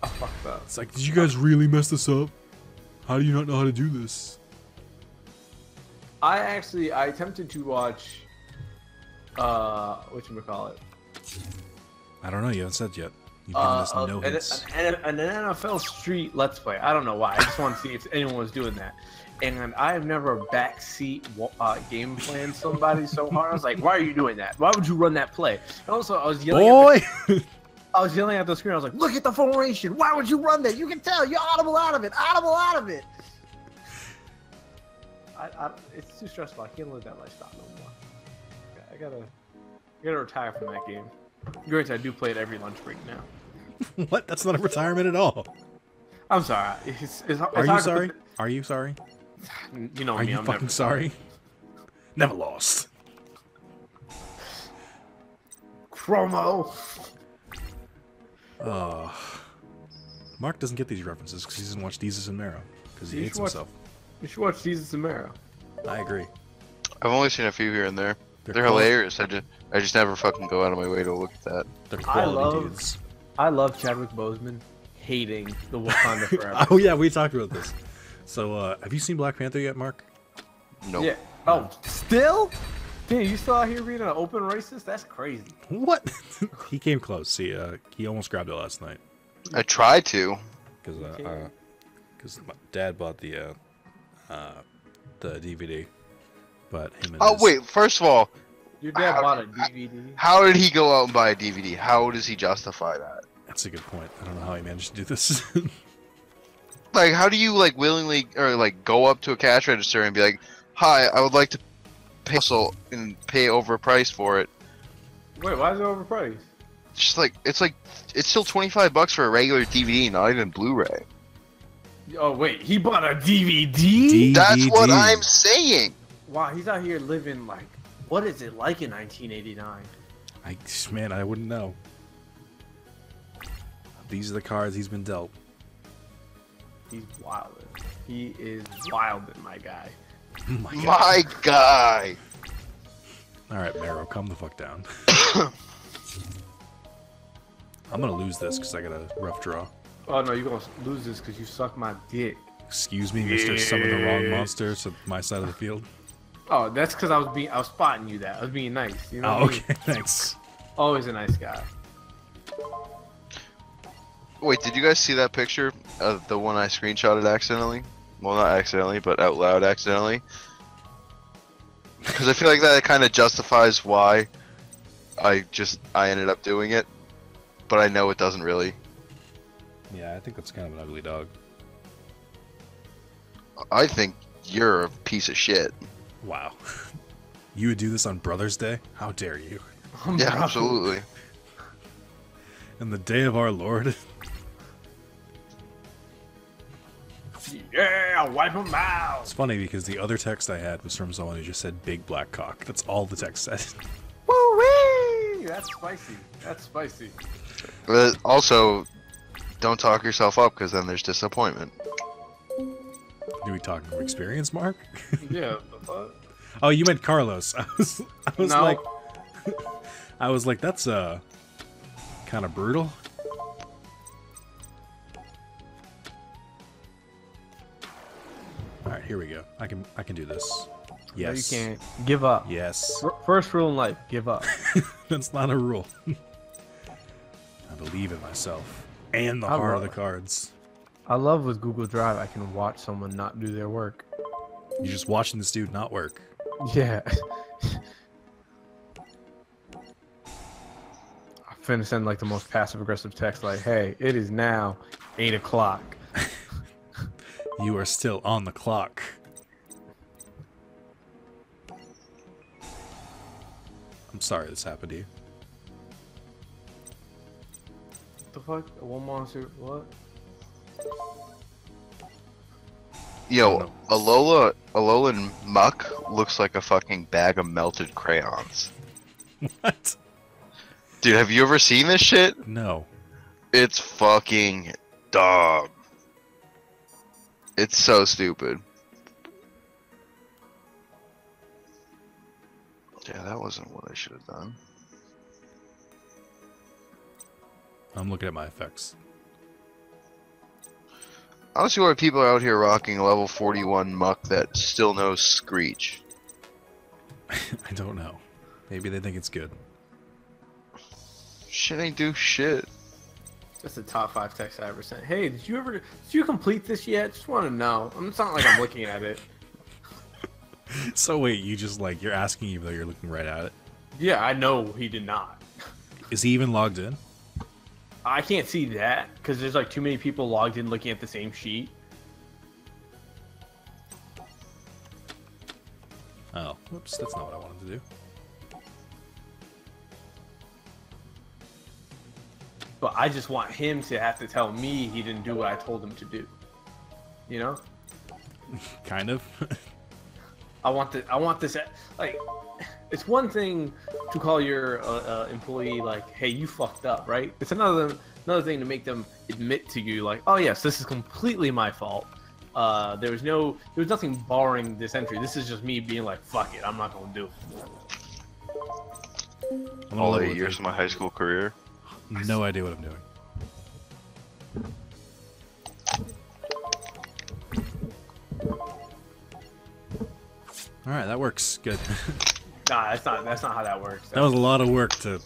I fucked up. It's like, did you guys really mess this up? How do you not know how to do this? I attempted to watch, whatchamacallit? I don't know. You haven't said yet. You've given us no hints. An NFL Street Let's Play. I don't know why. I just want to see if anyone was doing that. And I have never backseat game planned somebody so hard. I was like, why are you doing that? Why would you run that play? And also, I was yelling I was yelling at the screen. I was like, look at the formation. Why would you run that? You can tell. You're audible out of it. Audible out of it. It's too stressful. I can't live that lifestyle no more. I gotta retire from that game. Granted, I do play it every lunch break now. What? That's not a retirement at all. I'm sorry. It's Are you sorry? Are you sorry? You know Are me. you I'm fucking never sorry? Never lost. Chromo. Mark doesn't get these references because he doesn't watch Jesus and Marrow because he hates himself. You should watch Jesus and Marrow. I agree. I've only seen a few here and there. They're hilarious. I just never fucking go out of my way to look at that. They're quality dudes. I love Chadwick Boseman hating the Wakanda Forever. Oh yeah, we talked about this. So, have you seen Black Panther yet, Mark? Nope. Yeah. Oh, still? Damn, you still out here being an open racist? That's crazy. What? He came close. He almost grabbed it last night. I tried to. Because my dad bought the DVD, but him and Oh wait, first of all, Your dad bought a DVD. how did he go out and buy a DVD? How does he justify that? That's a good point. I don't know how he managed to do this. Like, how do you like willingly or like go up to a cash register and be like, "Hi, I would like to pay and pay overpriced for it." Wait, why is it overpriced? It's still $25 for a regular DVD, not even Blu-ray. Oh wait, he bought a DVD? That's what I'm saying. Wow, he's out here living like, what is it like in 1989? Man, I wouldn't know. These are the cards he's been dealt. He's wildin'. He is wildin', my guy. My guy. All right, Marrow, calm the fuck down. I'm gonna lose this because I got a rough draw. Oh no, you're gonna lose this because you suck my dick. Excuse me, Mr. Summon the wrong monster to my side of the field. Oh, that's because I was spotting you. That I was being nice. You know. Oh, okay, thanks. Always a nice guy. Wait, did you guys see that picture of the one I screenshotted accidentally? Well, not accidentally, but out loud accidentally. Because I feel like that kind of justifies why I ended up doing it, but I know it doesn't really. Yeah, I think that's kind of an ugly dog. I think you're a piece of shit. Wow. You would do this on Brother's Day? How dare you? Yeah, absolutely. In the day of our Lord? Yeah, wipe him out. It's funny because the other text I had was from someone who just said big black cock. That's all the text said. Woo-wee! That's spicy. That's spicy. But also, don't talk yourself up because then there's disappointment. Do we talk from experience, Mark? Yeah. Oh, you meant Carlos. I was No. like, I was like, that's kind of brutal. All right, here we go. I can do this. Yes. No, you can't. Give up. Yes. First rule in life, give up. That's not a rule. I believe in myself and the heart of the cards. I love with Google Drive, I can watch someone not do their work. You're just watching this dude not work. Yeah. I'm finna send like the most passive aggressive text like, hey, it is now 8 o'clock. You are still on the clock. I'm sorry this happened to you. What the fuck? One monster? What? Yo, Alolan Muck looks like a fucking bag of melted crayons. What? Dude, have you ever seen this shit? No. It's fucking dumb. It's so stupid. Yeah, that wasn't what I should have done. I'm looking at my effects. I don't see why people are out here rocking a level 41 muck that still knows Screech. I don't know. Maybe they think it's good. Shit ain't do shit. That's the top 5 text I ever sent. Hey, did you complete this yet? Just want to know. It's not like I'm looking at it. So wait, you just like, you're asking even though you're looking right at it? Yeah, I know he did not. Is he even logged in? I can't see that because there's like too many people logged in looking at the same sheet. Oh, whoops, that's not what I wanted to do. But I just want him to have to tell me he didn't do what I told him to do. You know? Kind of. I want this, like, it's one thing to call your employee like, hey, you fucked up, right? It's another thing to make them admit to you like, oh yes, this is completely my fault. There was nothing barring this entry. This is just me being like, fuck it, I'm not gonna do it. All 8 years of my high school career. No idea what I'm doing. Alright, that works. Good. Nah, that's not how that works. That was a lot of work to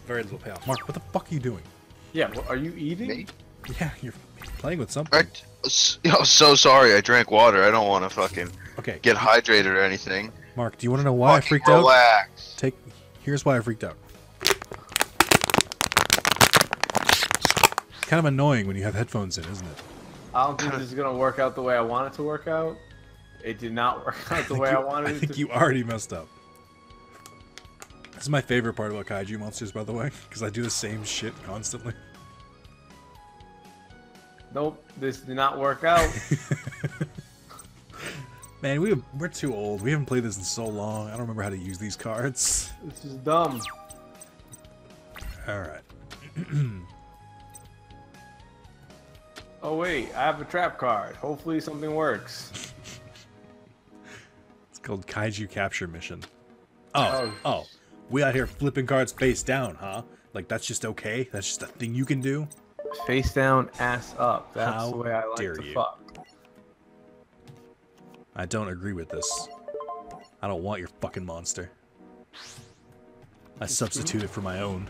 very little payoff. Mark, what the fuck are you doing? Yeah, are you eating? Me? Yeah, you're playing with something. I'm so sorry. I drank water. I don't want to fucking get hydrated or anything. Mark, do you want to know why I freaked out? Here's why I freaked out. It's kind of annoying when you have headphones in, isn't it? I don't think this is gonna work out the way I want it to work out. It did not work out the way I wanted it to. I think you already messed up. This is my favorite part about kaiju monsters, by the way, because I do the same shit constantly. Nope, this did not work out. Man, we're too old. We haven't played this in so long. I don't remember how to use these cards. This is dumb. Alright. Oh wait, I have a trap card. Hopefully something works. It's called Kaiju Capture Mission. Oh. We out here flipping cards face down, huh? Like, that's just okay? That's just a thing you can do? Face down, ass up. That's How the way I like dare to you. fuck. I don't agree with this. I don't want your fucking monster. I substituted for my own.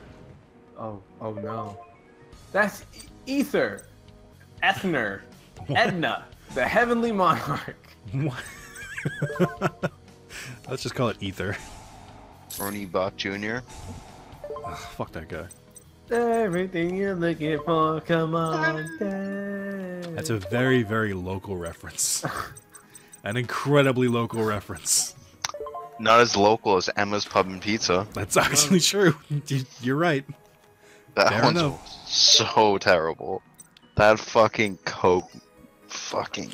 Oh no. That's Ether. Ethner. Edna. The Heavenly Monarch. What? Let's just call it Ether. Ernie Bach Jr. Ugh, fuck that guy. Everything you're looking for, come on down. That's a very, very local reference. An incredibly local reference. Not as local as Emma's Pub and Pizza. That's actually true. You're right. That Fair one's enough. so terrible. That fucking Coke fucking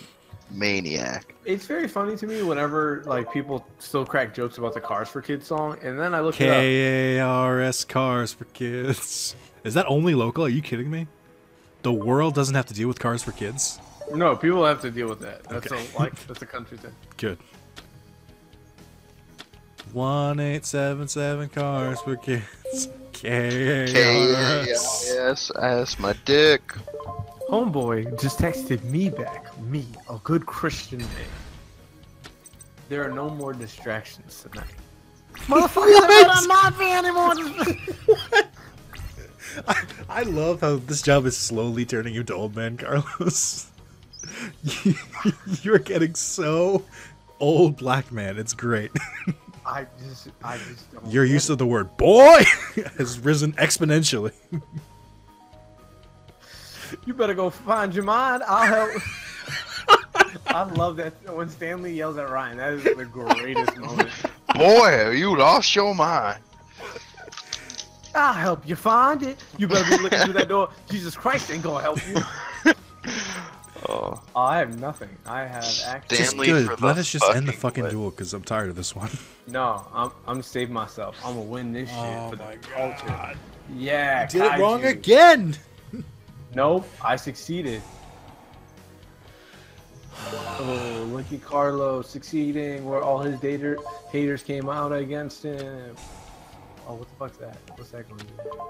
maniac. It's very funny to me whenever like people still crack jokes about the Cars for Kids song, and then I look it up. K-A-R-S Cars for Kids. Is that only local? Are you kidding me? The world doesn't have to deal with Cars for Kids? No, people have to deal with that. That's Okay. that's a country thing. Good. 1877 Cars for Kids. K-A-R-S. K-A-S, my dick. Homeboy just texted me back. Me, a good Christian man. There are no more distractions tonight. Motherfucker, I'm not being anymore. I love how this job is slowly turning you to old man Carlos. You're getting so old black man. It's great. I just don't Your get use it. of the word boy has risen exponentially. You better go find your mind. I'll help. I love that when Stanley yells at Ryan. That is the greatest moment. Boy, you lost your mind. I'll help you find it. You better be looking through that door. Jesus Christ ain't gonna help you. Oh, I have nothing. I have actually. Just Stanley good. for the Let us just end the fucking win. duel because I'm tired of this one. No, I'm gonna save myself. I'm gonna win this shit Oh for my the culture. Yeah, Did it wrong kaiju. again. Nope, I succeeded. Oh, look at Carlos succeeding where all his haters came out against him. Oh, what the fuck's that? What's that going to do?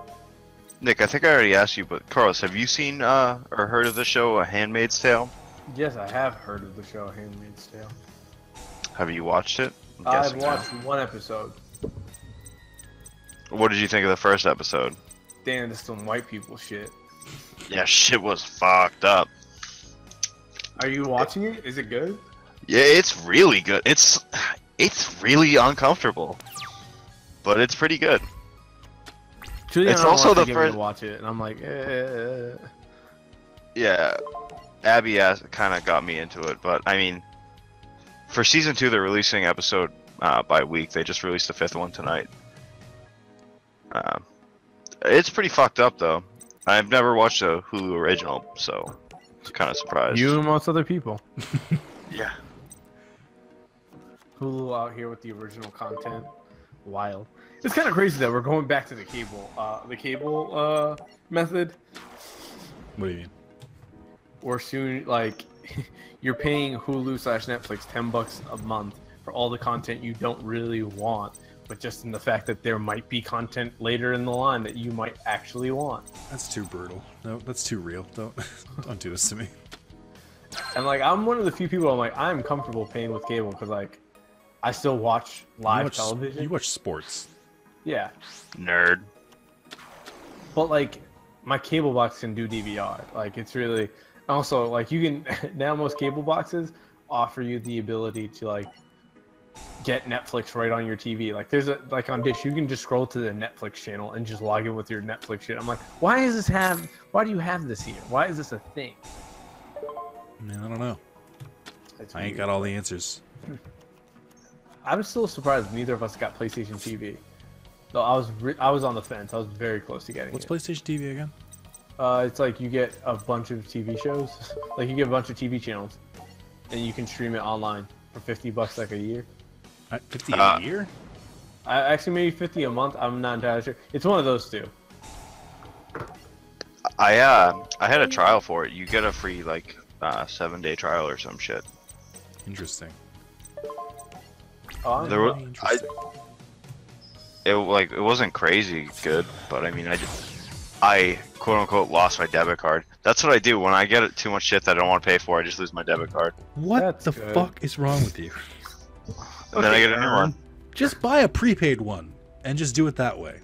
Nick, I think I already asked you, but Carlos, have you seen or heard of the show A Handmaid's Tale? Yes, I have heard of the show Handmaid's Tale. Have you watched it? I'm I've guessing no. watched one episode. What did you think of the first episode? Damn, this is some white people shit. Yeah, shit was fucked up. Are you watching it? Is it good? Yeah, it's really good. It's really uncomfortable, but it's pretty good. Julian It's also the to first. watch it, and I'm like, Yeah, Abby kind of got me into it, but I mean, for season 2, they're releasing episode by week. They just released the 5th one tonight. It's pretty fucked up though. I've never watched a Hulu original, so I'm kind of surprised. You and most other people. Yeah. Hulu out here with the original content. Wild. It's kind of crazy that we're going back to the cable method. What do you mean? Or soon, like, you're paying Hulu/Netflix $10 a month for all the content you don't really want, but just in the fact that there might be content later in the line that you might actually want. That's too brutal. No, that's too real. Don't do this to me. And like, I'm one of the few people. I'm like, I'm comfortable paying with cable because like, I still watch live television. You watch sports. Yeah, Nerd. but like, my cable box can do DVR. Like, it's really also like you can now most cable boxes offer you the ability to like get Netflix right on your TV. Like there's a like on Dish, you can just scroll to the Netflix channel and just log in with your Netflix shit. I'm like, why do you have this here? Why is this a thing? Man, I don't know. It's I ain't weird. got all the answers. I'm still surprised neither of us got PlayStation TV. Though I was on the fence. I was very close to getting What's it. PlayStation TV again? It's like you get a bunch of TV shows. Like you get a bunch of TV channels, and you can stream it online for $50 like a year. 50 a year? Actually, maybe 50 a month. I'm not entirely sure. It's one of those two. I had a trial for it. You get a free like 7-day trial or some shit. Interesting. Oh, There was, Interesting. it wasn't crazy good, but I mean I quote unquote lost my debit card. That's what I do when I get too much shit that I don't want to pay for. I just lose my debit card. What That's the good. fuck is wrong with you? And then I get a new one. Just buy a prepaid one and just do it that way.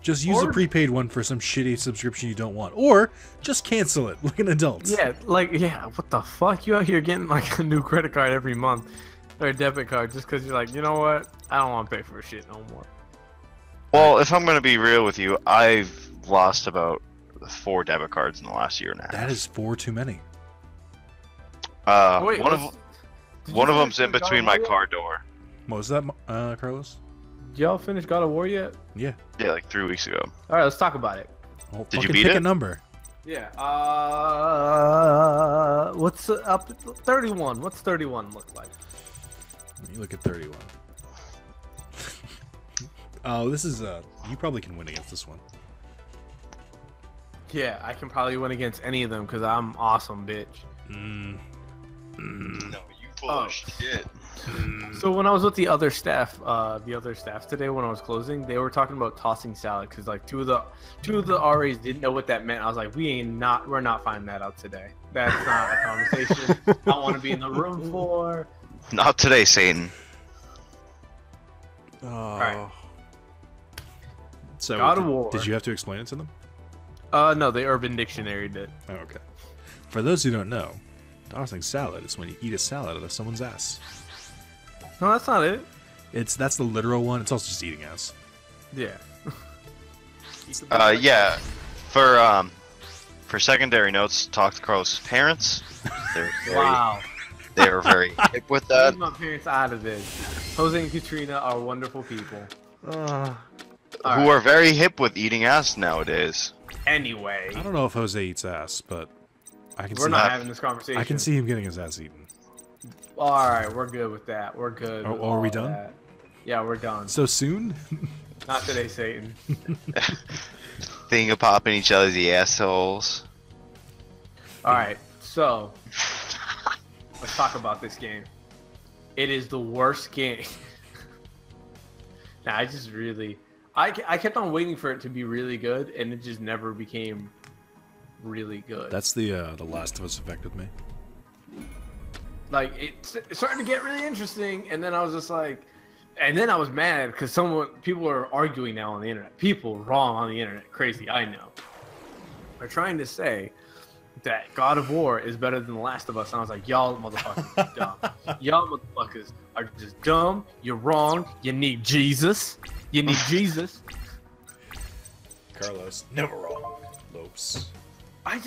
Just use a Or- prepaid one for some shitty subscription you don't want. Or just cancel it like an adult. Yeah, what the fuck? You out here getting like a new credit card every month or a debit card just because you're like, you know what? I don't want to pay for shit no more. Well, if I'm gonna be real with you, I've lost about 4 debit cards in the last year and a half. That is 4 too many. Wait, one of did one you of them's finish in God between of my War car door. What was that, Carlos? Did y'all finish God of War yet? Yeah. Yeah, like 3 weeks ago. All right, let's talk about it. Well, Did you fucking beat pick it? a number. Yeah. What's up? 31. What's 31 look like? Let me look at 31. Oh, this is you probably can win against this one. Yeah, I can probably win against any of them because I'm awesome, bitch. No, you full Oh. of shit. So when I was with the other staff today when I was closing, they were talking about tossing salad because like two of the RAs didn't know what that meant. I was like, we're not finding that out today. That's not a conversation I want to be in the room for. Not today, Satan. Oh. Alright. So God of War. did you have to explain it to them? No, the Urban Dictionary did. Oh, okay. For those who don't know, tossing salad is when you eat a salad out of someone's ass. No, that's not it. That's the literal one. It's also just eating ass. Yeah. Yeah. For secondary notes, talk to Carlos' parents. They're very, Wow. they are very hip with that. Leave my parents out of this. Jose and Katrina are wonderful people. Who Alright. are very hip with eating ass nowadays. Anyway, I don't know if Jose eats ass, but I can we're see not having this conversation. I can see him getting his ass eaten. All right, we're good with that. We're good. Oh, with are we all done? that. Yeah, we're done. So soon? Not today, Satan. Thing of popping each other's assholes. All right, so let's talk about this game. It is the worst game. Nah, I kept on waiting for it to be really good, and it just never became really good. That's the Last of Us effect with me. Like it's starting to get really interesting, and then I was just like, and then I was mad because people are arguing now on the internet. People wrong on the internet, crazy. I know. They're trying to say that God of War is better than The Last of Us, and I was like, y'all motherfuckers are dumb. Y'all motherfuckers are just dumb. You're wrong. You need Jesus. You need Jesus. Carlos, never wrong. Lopes. I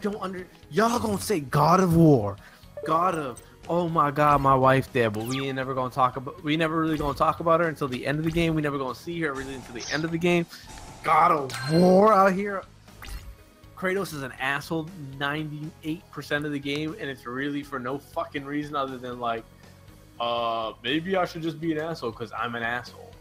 don't y'all gonna say God of War, God of, oh my God, my wife there, but we never really gonna talk about her until the end of the game. We never gonna see her really until the end of the game. God of War out here. Kratos is an asshole 98% of the game, and it's really for no fucking reason other than like, maybe I should just be an asshole because I'm an asshole.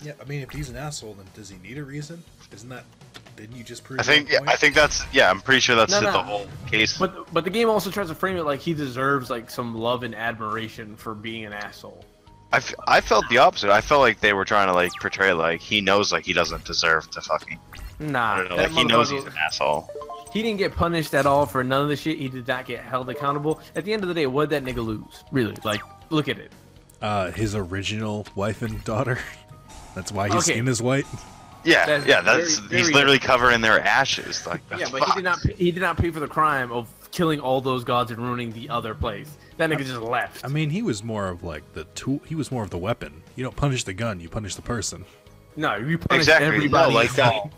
Yeah, I mean, if he's an asshole, then does he need a reason? Didn't you just prove? I think that's I'm pretty sure that's the whole case. But the game also tries to frame it like he deserves like some love and admiration for being an asshole. I felt the opposite. I felt like they were trying to like portray like he knows like he doesn't deserve to fucking. Nah, I don't know, like he knows he's an asshole. He didn't get punished at all for none of the shit. He did not get held accountable. At the end of the day, what did that nigga lose? Really? Like, look at it. His original wife and daughter. That's why his skin is white. Yeah, That's very, he's literally covering their ashes. Like, yeah, but he did not pay for the crime of killing all those gods and ruining the other place. That nigga just left. I mean, he was more of like the tool. He was more of the weapon. You don't punish the gun, you punish the person. No, you punish everybody. No, like that.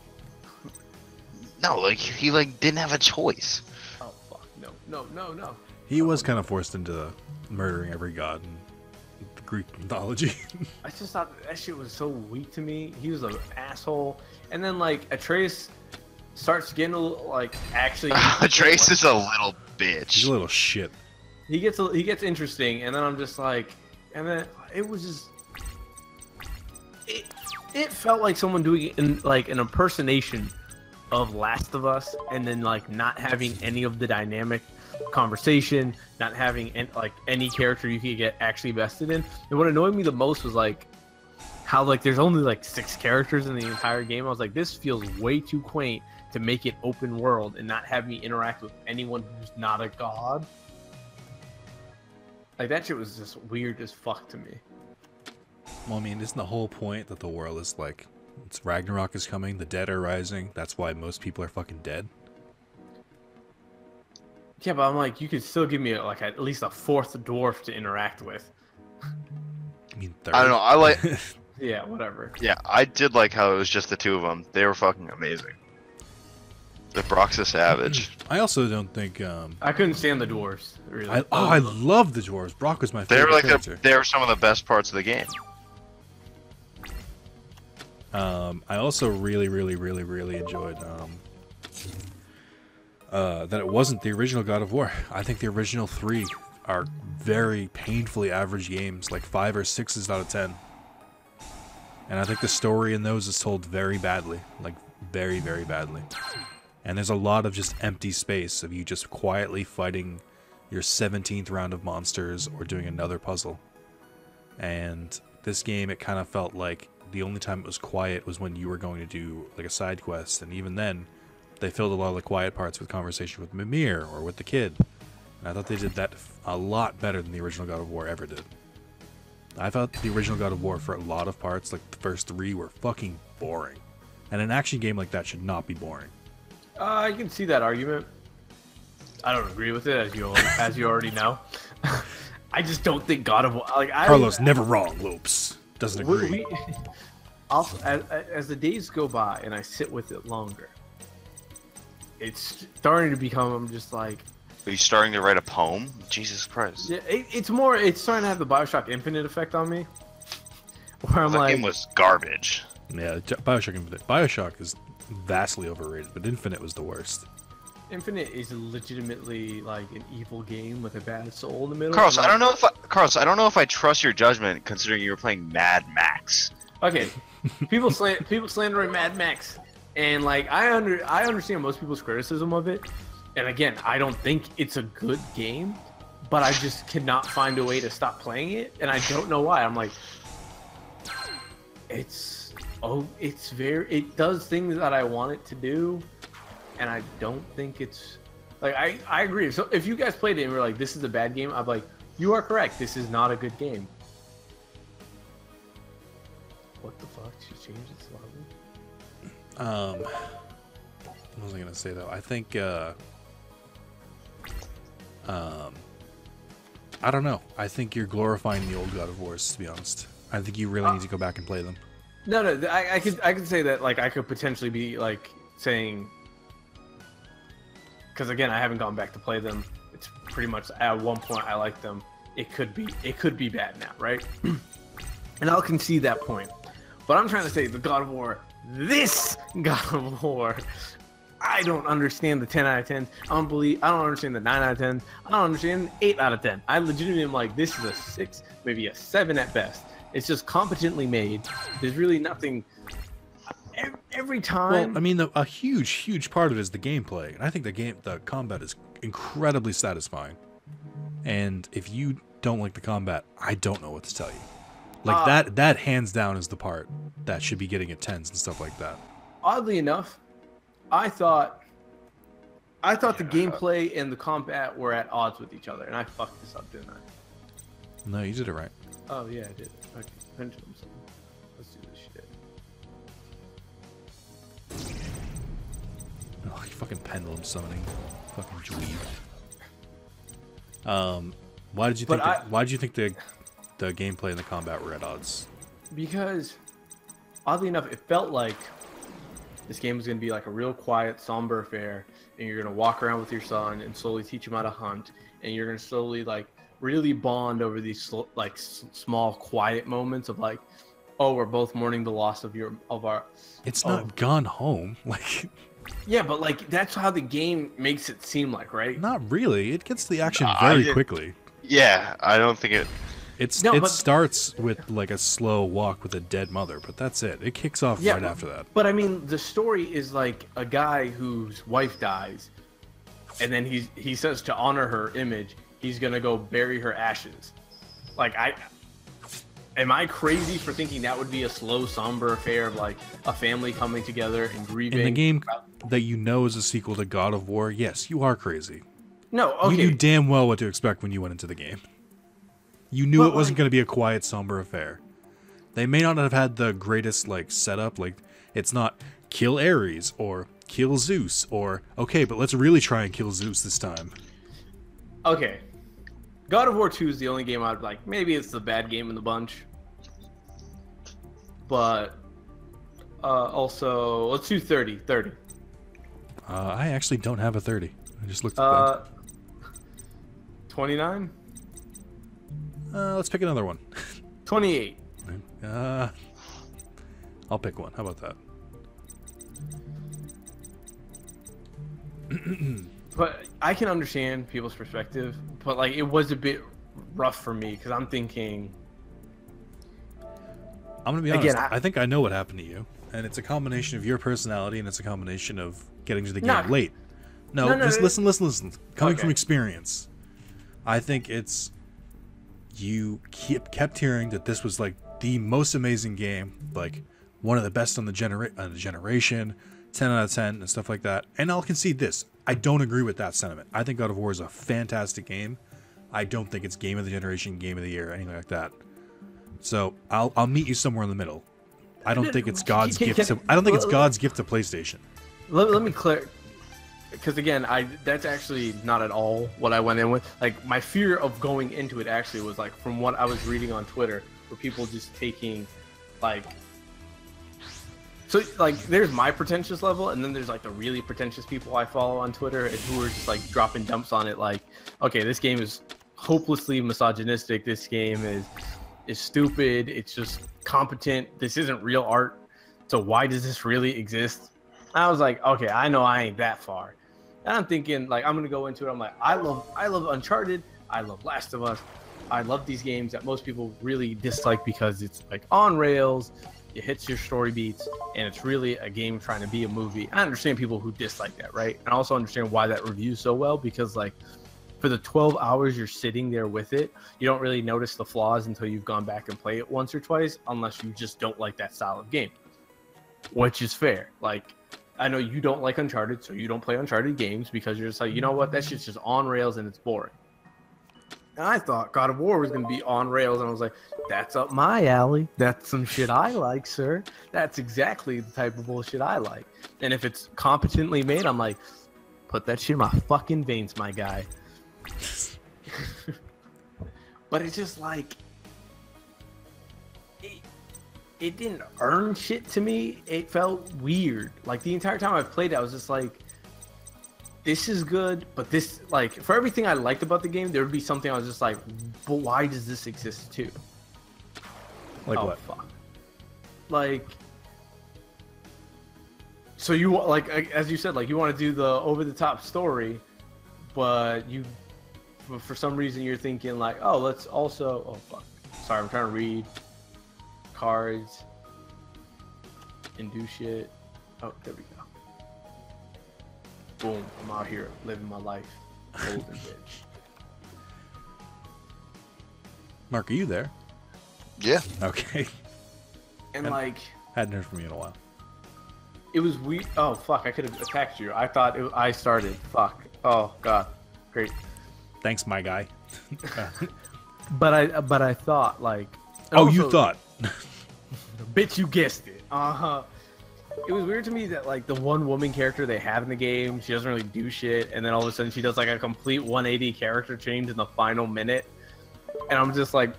No, like he like didn't have a choice. Oh fuck, no. He was kind of forced into murdering every god in the Greek mythology. I just thought that shit was so weak to me. He was an asshole, and then like Atreus starts getting a little, like actually. Atreus is a little bitch. He's a little shit. He gets interesting, and then I'm just like, and then it was just. It felt like someone doing an impersonation of Last of Us, and then like not having any of the dynamic conversation, not having any character you could get actually invested in. And what annoyed me the most was like how like there's only like 6 characters in the entire game. I was like, this feels way too quaint to make it open world and not have me interact with anyone who's not a god. Like that shit was just weird as fuck to me. Well, I mean, isn't the whole point that the world is like, it's Ragnarok is coming, the dead are rising, that's why most people are fucking dead? Yeah, but I'm like, you could still give me like at least a 4th dwarf to interact with. I mean, third. I don't know. I like. Yeah, whatever. Yeah, I did like how it was just the two of them. They were fucking amazing. The Brock's a savage. I also don't think. I couldn't stand the dwarves. Really. I love the dwarves. Brock was my favorite character. They were some of the best parts of the game. I also really enjoyed that it wasn't the original God of War. I think the original 3 are very painfully average games, like 5 or 6s out of 10. And I think the story in those is told very badly, like very badly. And there's a lot of just empty space of you just quietly fighting your 17th round of monsters or doing another puzzle. And this game, it kind of felt like the only time it was quiet was when you were going to do like a side quest, and even then they filled a lot of the quiet parts with conversation with Mimir or with the kid. And I thought they did that a lot better than the original God of War ever did. I thought the original God of War, for a lot of parts, like the first 3, were fucking boring. And an action game like that should not be boring. I can see that argument. I don't agree with it, as you already know. I just don't think God of War. Like, Carlos, never wrong. Lopes doesn't agree. Also, as the days go by and I sit with it longer, it's starting to become. I'm just like. Are you starting to write a poem? Jesus Christ. Yeah, it's starting to have the BioShock Infinite effect on me. Where I'm that like, game was garbage. Yeah, BioShock Infinite. BioShock is vastly overrated, but Infinite was the worst. Infinite is legitimately like an evil game with a bad soul in the middle. Carlos, I don't know if I trust your judgment considering you were playing Mad Max. Okay, people slandering Mad Max, and like I understand most people's criticism of it. And again, I don't think it's a good game, but I just cannot find a way to stop playing it, and I don't know why. I'm like, it does things that I want it to do, and I don't think it's like I agree. So if you guys played it and were like, "This is a bad game," I'm like, "You are correct. This is not a good game." What the fuck? She changed its lobby. What was I gonna say though? I think I don't know. I think you're glorifying the old God of Wars, to be honest. I think you really need to go back and play them. No, I could say that like I could potentially be like saying, because again I haven't gone back to play them. It's pretty much at one point I like them. It could be bad now, right? And I'll concede that point. But I'm trying to say the God of War, this God of War, I don't understand the 10 out of 10. I don't understand the 9 out of 10. I don't understand 8 out of 10. I legitimately am like, this is a 6, maybe a 7 at best. It's just competently made. There's really nothing. Every time. Well, I mean, a huge part of it is the gameplay, and I think the combat is incredibly satisfying. And if you don't like the combat, I don't know what to tell you. Like that hands down is the part that should be getting at 10s and stuff like that. Oddly enough, I thought the gameplay and the combat were at odds with each other, and I fucked this up, didn't I? No, you did it right. Oh yeah, I did. Okay, pendulum summon. Let's do this shit. Oh, you fucking pendulum summoning, fucking dweeb. Why did you think the gameplay and the combat were at odds? Because oddly enough, it felt like this game was going to be like a real quiet, somber affair, and you're going to walk around with your son and slowly teach him how to hunt, and you're going to slowly like really bond over these small, quiet moments of like, oh, we're both mourning the loss of our. It's not Gone Home, like. Yeah, but like that's how the game makes it seem like, right? Not really. It gets to the action very quickly. Yeah, I don't think it. It starts with like a slow walk with a dead mother, but that's it. It kicks off right after that. But I mean, the story is like a guy whose wife dies, and then he says to honor her image, he's gonna go bury her ashes. Like, am I crazy for thinking that would be a slow, somber affair of like a family coming together and grieving? In the game that you know is a sequel to God of War, yes, you are crazy. No, okay. You knew damn well what to expect when you went into the game. You knew it wasn't going to be a quiet, somber affair. They may not have had the greatest like setup. Like, it's not kill Ares or kill Zeus or okay, but let's really try and kill Zeus this time. Okay, God of War 2 is the only game I'd like. Maybe it's the bad game in the bunch, but also let's do 30. I actually don't have a 30. I just looked at that. 29. Let's pick another one. 28. I'll pick one. How about that? But I can understand people's perspective, but like it was a bit rough for me because I'm thinking. I'm gonna be honest. I think I know what happened to you, and it's a combination of your personality, and it's a combination of getting to the game late. No, just listen. Coming from experience, I think it's. You kept hearing that this was like the most amazing game, like one of the best on the generation, 10 out of 10 and stuff like that. And I'll concede this. I don't agree with that sentiment. I think God of War is a fantastic game. I don't think it's game of the generation, game of the year, anything like that. So I'll meet you somewhere in the middle. I don't think it's God's gift to PlayStation. Let me clear. Because again, that's actually not at all what I went in with. Like, my fear of going into it actually was like from what I was reading on Twitter, where people just taking like, so like there's my pretentious level, and then there's like the really pretentious people I follow on Twitter and who are just like dropping dumps on it. Like, okay, this game is hopelessly misogynistic. This game is stupid. It's just competent. This isn't real art. So why does this really exist? I was like, okay, I know I ain't that far. And I'm thinking, like, I'm going to go into it. I'm like, I love Uncharted. I love Last of Us. I love these games that most people really dislike because it's, like, on rails. It hits your story beats. And it's really a game trying to be a movie. I understand people who dislike that, right? And I also understand why that reviews so well because, like, for the 12 hours you're sitting there with it, you don't really notice the flaws until you've gone back and played it once or twice, unless you just don't like that style of game, which is fair. Like, I know you don't like Uncharted, so you don't play Uncharted games because you're just like, you know what, that shit's just on rails and it's boring. And I thought God of War was going to be on rails, and I was like, that's up my alley. That's some shit I like, sir. That's exactly the type of bullshit I like. And if it's competently made, I'm like, put that shit in my fucking veins, my guy. But it's just like, it didn't earn shit to me. It felt weird. Like, the entire time I played it, I was just like, this is good, but this, like, for everything I liked about the game, there would be something I was just like, but why does this exist too? Like, oh, what? Fuck. Like, so you, like, as you said, like, you want to do the over-the-top story, but for some reason you're thinking like, oh, let's also, oh fuck, sorry, I'm trying to read cards and do shit. Oh, there we go. Boom, I'm out here living my life. Golden bitch. Mark, are you there? Yeah. Okay. And like, hadn't heard from you in a while. it was weird. Oh fuck, I could have attacked you. I thought I started. Fuck. Oh god. Great. Thanks, my guy. But I thought like. Oh, also, you thought. Bitch, you guessed it. It was weird to me that like the one woman character they have in the game, she doesn't really do shit, and then all of a sudden she does like a complete 180 character change in the final minute, and I'm just like,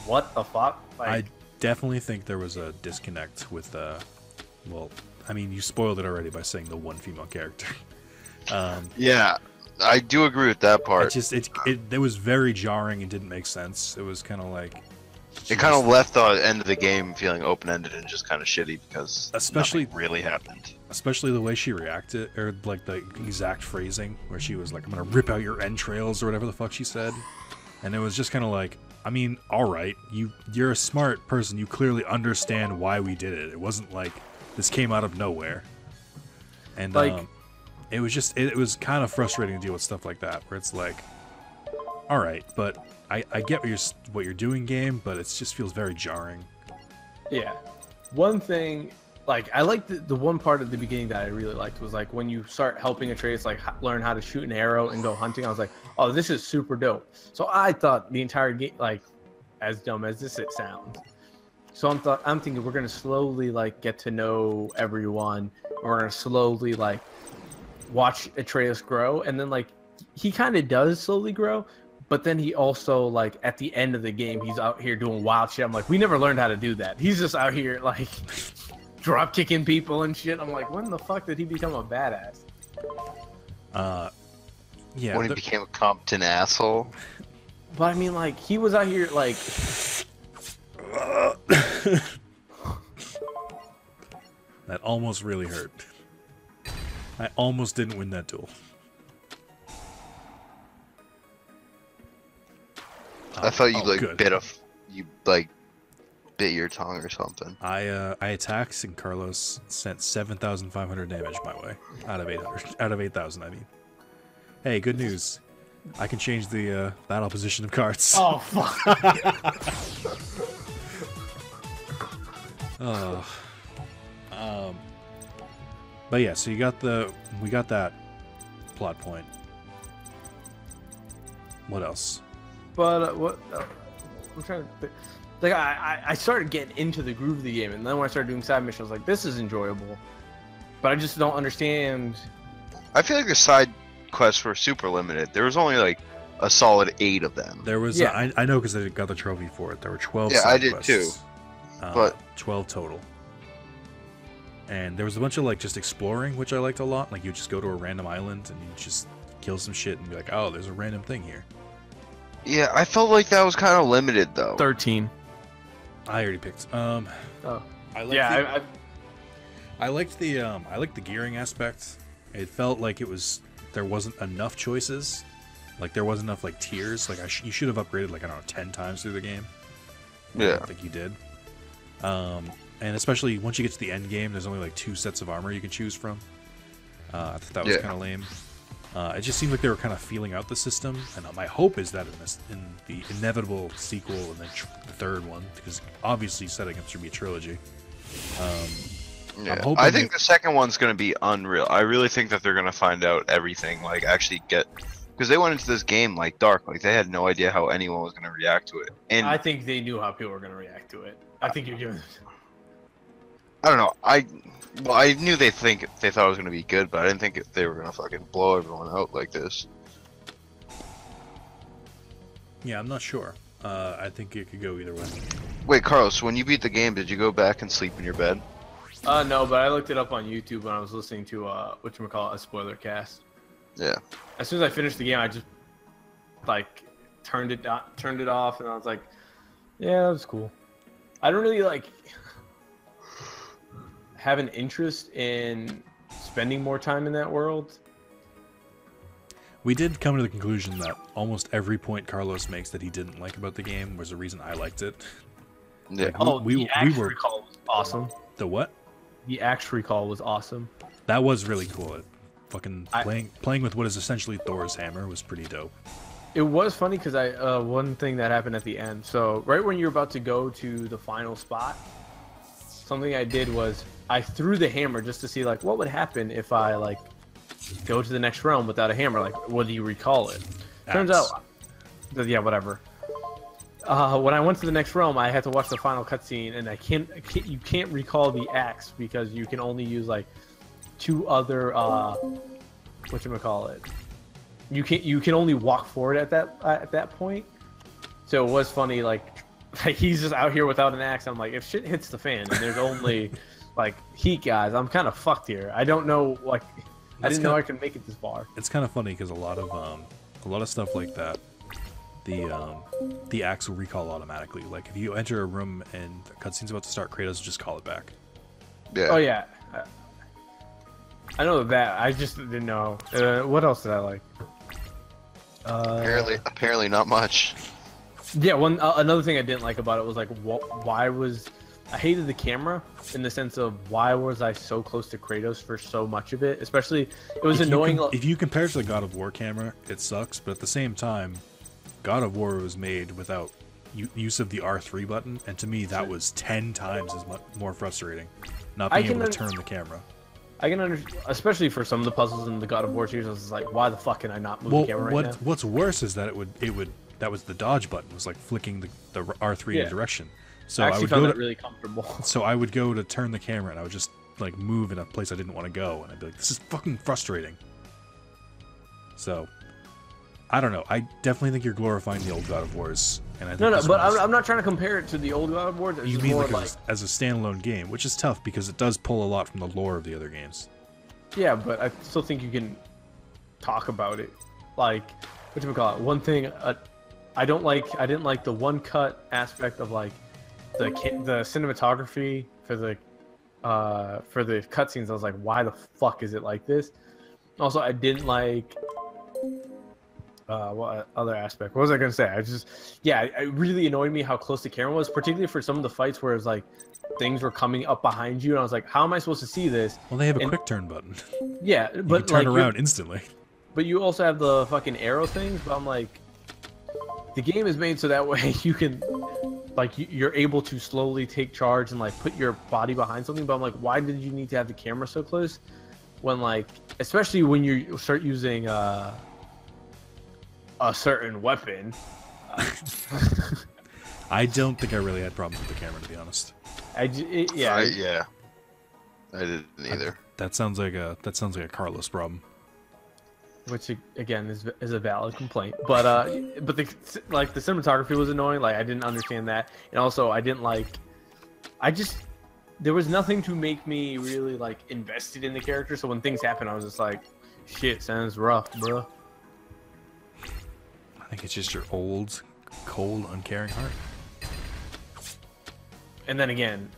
what the fuck? Like, I definitely think there was a disconnect with well, I mean, you spoiled it already by saying the one female character. Yeah, I do agree with that part. It was very jarring and didn't make sense. It was kind of like It kind of left the end of the game feeling open-ended and just kind of shitty because nothing really happened. Especially the way she reacted, or like the exact phrasing where she was like, "I'm gonna rip out your entrails" or whatever the fuck she said, and it was just kind of like, I mean, all right, you're a smart person. You clearly understand why we did it. It wasn't like this came out of nowhere, and like, it was just it was kind of frustrating to deal with stuff like that, where it's like, all right, but I get what you're doing, game, but it just feels very jarring. yeah. One thing, like, I like the one part at the beginning that I really liked was like when you start helping Atreus like learn how to shoot an arrow and go hunting. I was like, oh, this is super dope. So I thought the entire game, like, as dumb as it sounds. So I'm thinking we're gonna slowly like get to know everyone. We're gonna slowly like watch Atreus grow, and then like he kind of does slowly grow. But then he also, like, at the end of the game, he's out here doing wild shit. I'm like, we never learned how to do that. He's just out here, like, drop kicking people and shit. I'm like, when the fuck did he become a badass? Yeah. When he became a competent asshole. But I mean, like, he was out here, like... That almost really hurt. I almost didn't win that duel. I thought you good. bit your tongue or something. I attacked and Carlos sent 7,500 damage my way out of 8,000. I mean, hey, good news. I can change the battle position of cards. Oh fuck. But yeah, so we got that plot point. What else? But what I'm trying to think. Like I started getting into the groove of the game, and then when I started doing side missions, I was like, this is enjoyable. But I just don't understand. I feel like the side quests were super limited. There was only like a solid 8 of them. There was I know because I got the trophy for it. There were 12. Yeah, side I did quests, too. But 12 total. And there was a bunch of like just exploring, which I liked a lot. Like you just go to a random island and you just kill some shit and be like, oh, there's a random thing here. yeah, I felt like that was kind of limited though. 13. I already picked. Oh. I liked Yeah, I liked the gearing aspect. It felt like there wasn't enough choices. Like there wasn't enough like tiers. Like you should have upgraded like I don't know 10 times through the game. Yeah. I don't think you did. And especially once you get to the end game, there's only like 2 sets of armor you can choose from. I thought that was kind of lame. It just seemed like they were kind of feeling out the system, and my hope is that in the inevitable sequel and then the third one, because obviously setting up to be a trilogy, Yeah. hoping I think the second one's gonna be unreal. I really think that they're gonna find out everything, like actually get, because they went into this game like dark, like they had no idea how anyone was gonna react to it. And I think they knew how people were gonna react to it. I think you're doing. I don't know. I knew they thought it was gonna be good, but I didn't think they were gonna fucking blow everyone out like this. Yeah, I'm not sure. I think it could go either way. Wait, Carlos, when you beat the game, did you go back and sleep in your bed? No, but I looked it up on YouTube when I was listening to whatchamacallit, a spoiler cast. Yeah. As soon as I finished the game, I just like turned it off, and I was like, yeah, that was cool. I don't really like have an interest in spending more time in that world. We did come to the conclusion that almost every point Carlos makes that he didn't like about the game was the reason I liked it. Yeah. Like, The axe recall was awesome. The what? The axe recall was awesome. That was really cool. Fucking playing with what is essentially Thor's hammer was pretty dope. It was funny because one thing that happened at the end. So right when you're about to go to the final spot, something I did was I threw the hammer just to see like what would happen if I like go to the next realm without a hammer. Like, would you recall it? Turns out, yeah, whatever. When I went to the next realm, I had to watch the final cutscene, and you can't recall the axe because you can only use like 2 other whatchamacallit. You can only walk forward at that point. So it was funny, like he's just out here without an axe. I'm like, if shit hits the fan and there's only like heat guys, I'm kind of fucked here. I don't know, like I didn't know I could make it this far. It's kind of funny because a lot of stuff like that, the axe will recall automatically. Like if you enter a room and the cutscene's about to start, Kratos will just call it back. Yeah. Oh yeah. I know that. I just didn't know. What else did I like? Apparently not much. Yeah, another thing I didn't like about it was like why was I hated the camera in the sense of why was I so close to Kratos for so much of it? Especially it was annoying. If you compare it to the God of War camera, it sucks. But at the same time, God of War was made without use of the R3 button, and to me that was 10 times as much more frustrating. Not being able to turn the camera. I can understand, especially for some of the puzzles in the God of War series. I was like, why the fuck can I not move the camera right now? What's worse is that that was the dodge button. It was like flicking the R3 in a direction. So I actually found that really comfortable. So I would go to turn the camera, and I would just like move in a place I didn't want to go, and I'd be like, "This is fucking frustrating." So I don't know. I definitely think you're glorifying the old God of Wars, and I think I'm not trying to compare it to the old God of War. You mean like as a standalone game, which is tough because it does pull a lot from the lore of the other games. Yeah, but I still think you can talk about it. Like, whatchamacallit? One thing I didn't like the one cut aspect of like the cinematography for the cutscenes. I was like, why the fuck is it like this? Also, I didn't like what other aspect? What was I gonna say? It really annoyed me how close the camera was, particularly for some of the fights where it's like things were coming up behind you, and I was like, how am I supposed to see this? Well, they have a quick turn button. Yeah, but you can turn around instantly. But you also have the fucking arrow things. But I'm like, the game is made so that way you can, like, you're able to slowly take charge and like put your body behind something. But I'm like, why did you need to have the camera so close? When like, especially when you start using a certain weapon. I don't think I really had problems with the camera, to be honest. I didn't either. That sounds like a Carlos problem. Which again is a valid complaint, but the cinematography was annoying. Like I didn't understand that, and also I didn't like. There was nothing to make me really like invested in the character. So when things happen, I was just like, "Shit, sounds rough, bro." I think it's just your old, cold, uncaring heart. And then again,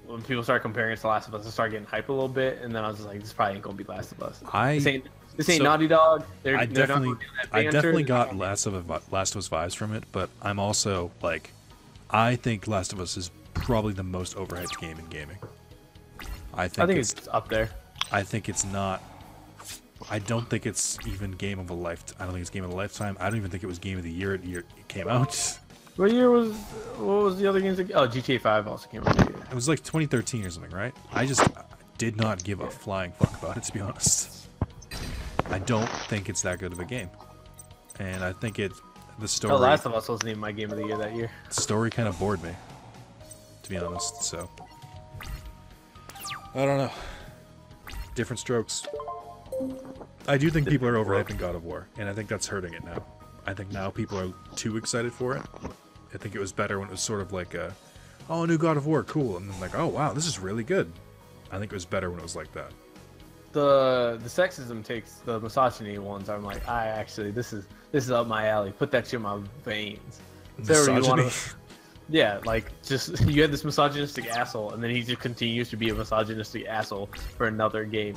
when people start comparing it to Last of Us, I started getting hyped a little bit, and then I was just like, "This probably ain't gonna be Last of Us." This ain't Naughty Dog. I definitely got Last of Us vibes from it, but I'm also like, I think Last of Us is probably the most overhyped game in gaming. I think it's up there. I think it's not. I don't think it's even game of a lifetime. I don't think it's game of a lifetime. I don't even think it was game of the year it came out. What was the other games? Oh, GTA 5 also came out. It was like 2013 or something, right? I just did not give a flying fuck about it, to be honest. I don't think it's that good of a game, and I think the story. The Last of Us wasn't even my game of the year that year. The story kind of bored me, to be honest. So I don't know. Different strokes. I do think people are overhyping God of War, and I think that's hurting it now. I think now people are too excited for it. I think it was better when it was sort of like oh, new God of War, cool, and then like, oh wow, this is really good. I think it was better when it was like that. The sexism takes the misogyny ones. I'm like, this is up my alley. Put that shit in my veins. Misogyny? Yeah, like just you had this misogynistic asshole, and then he just continues to be a misogynistic asshole for another game.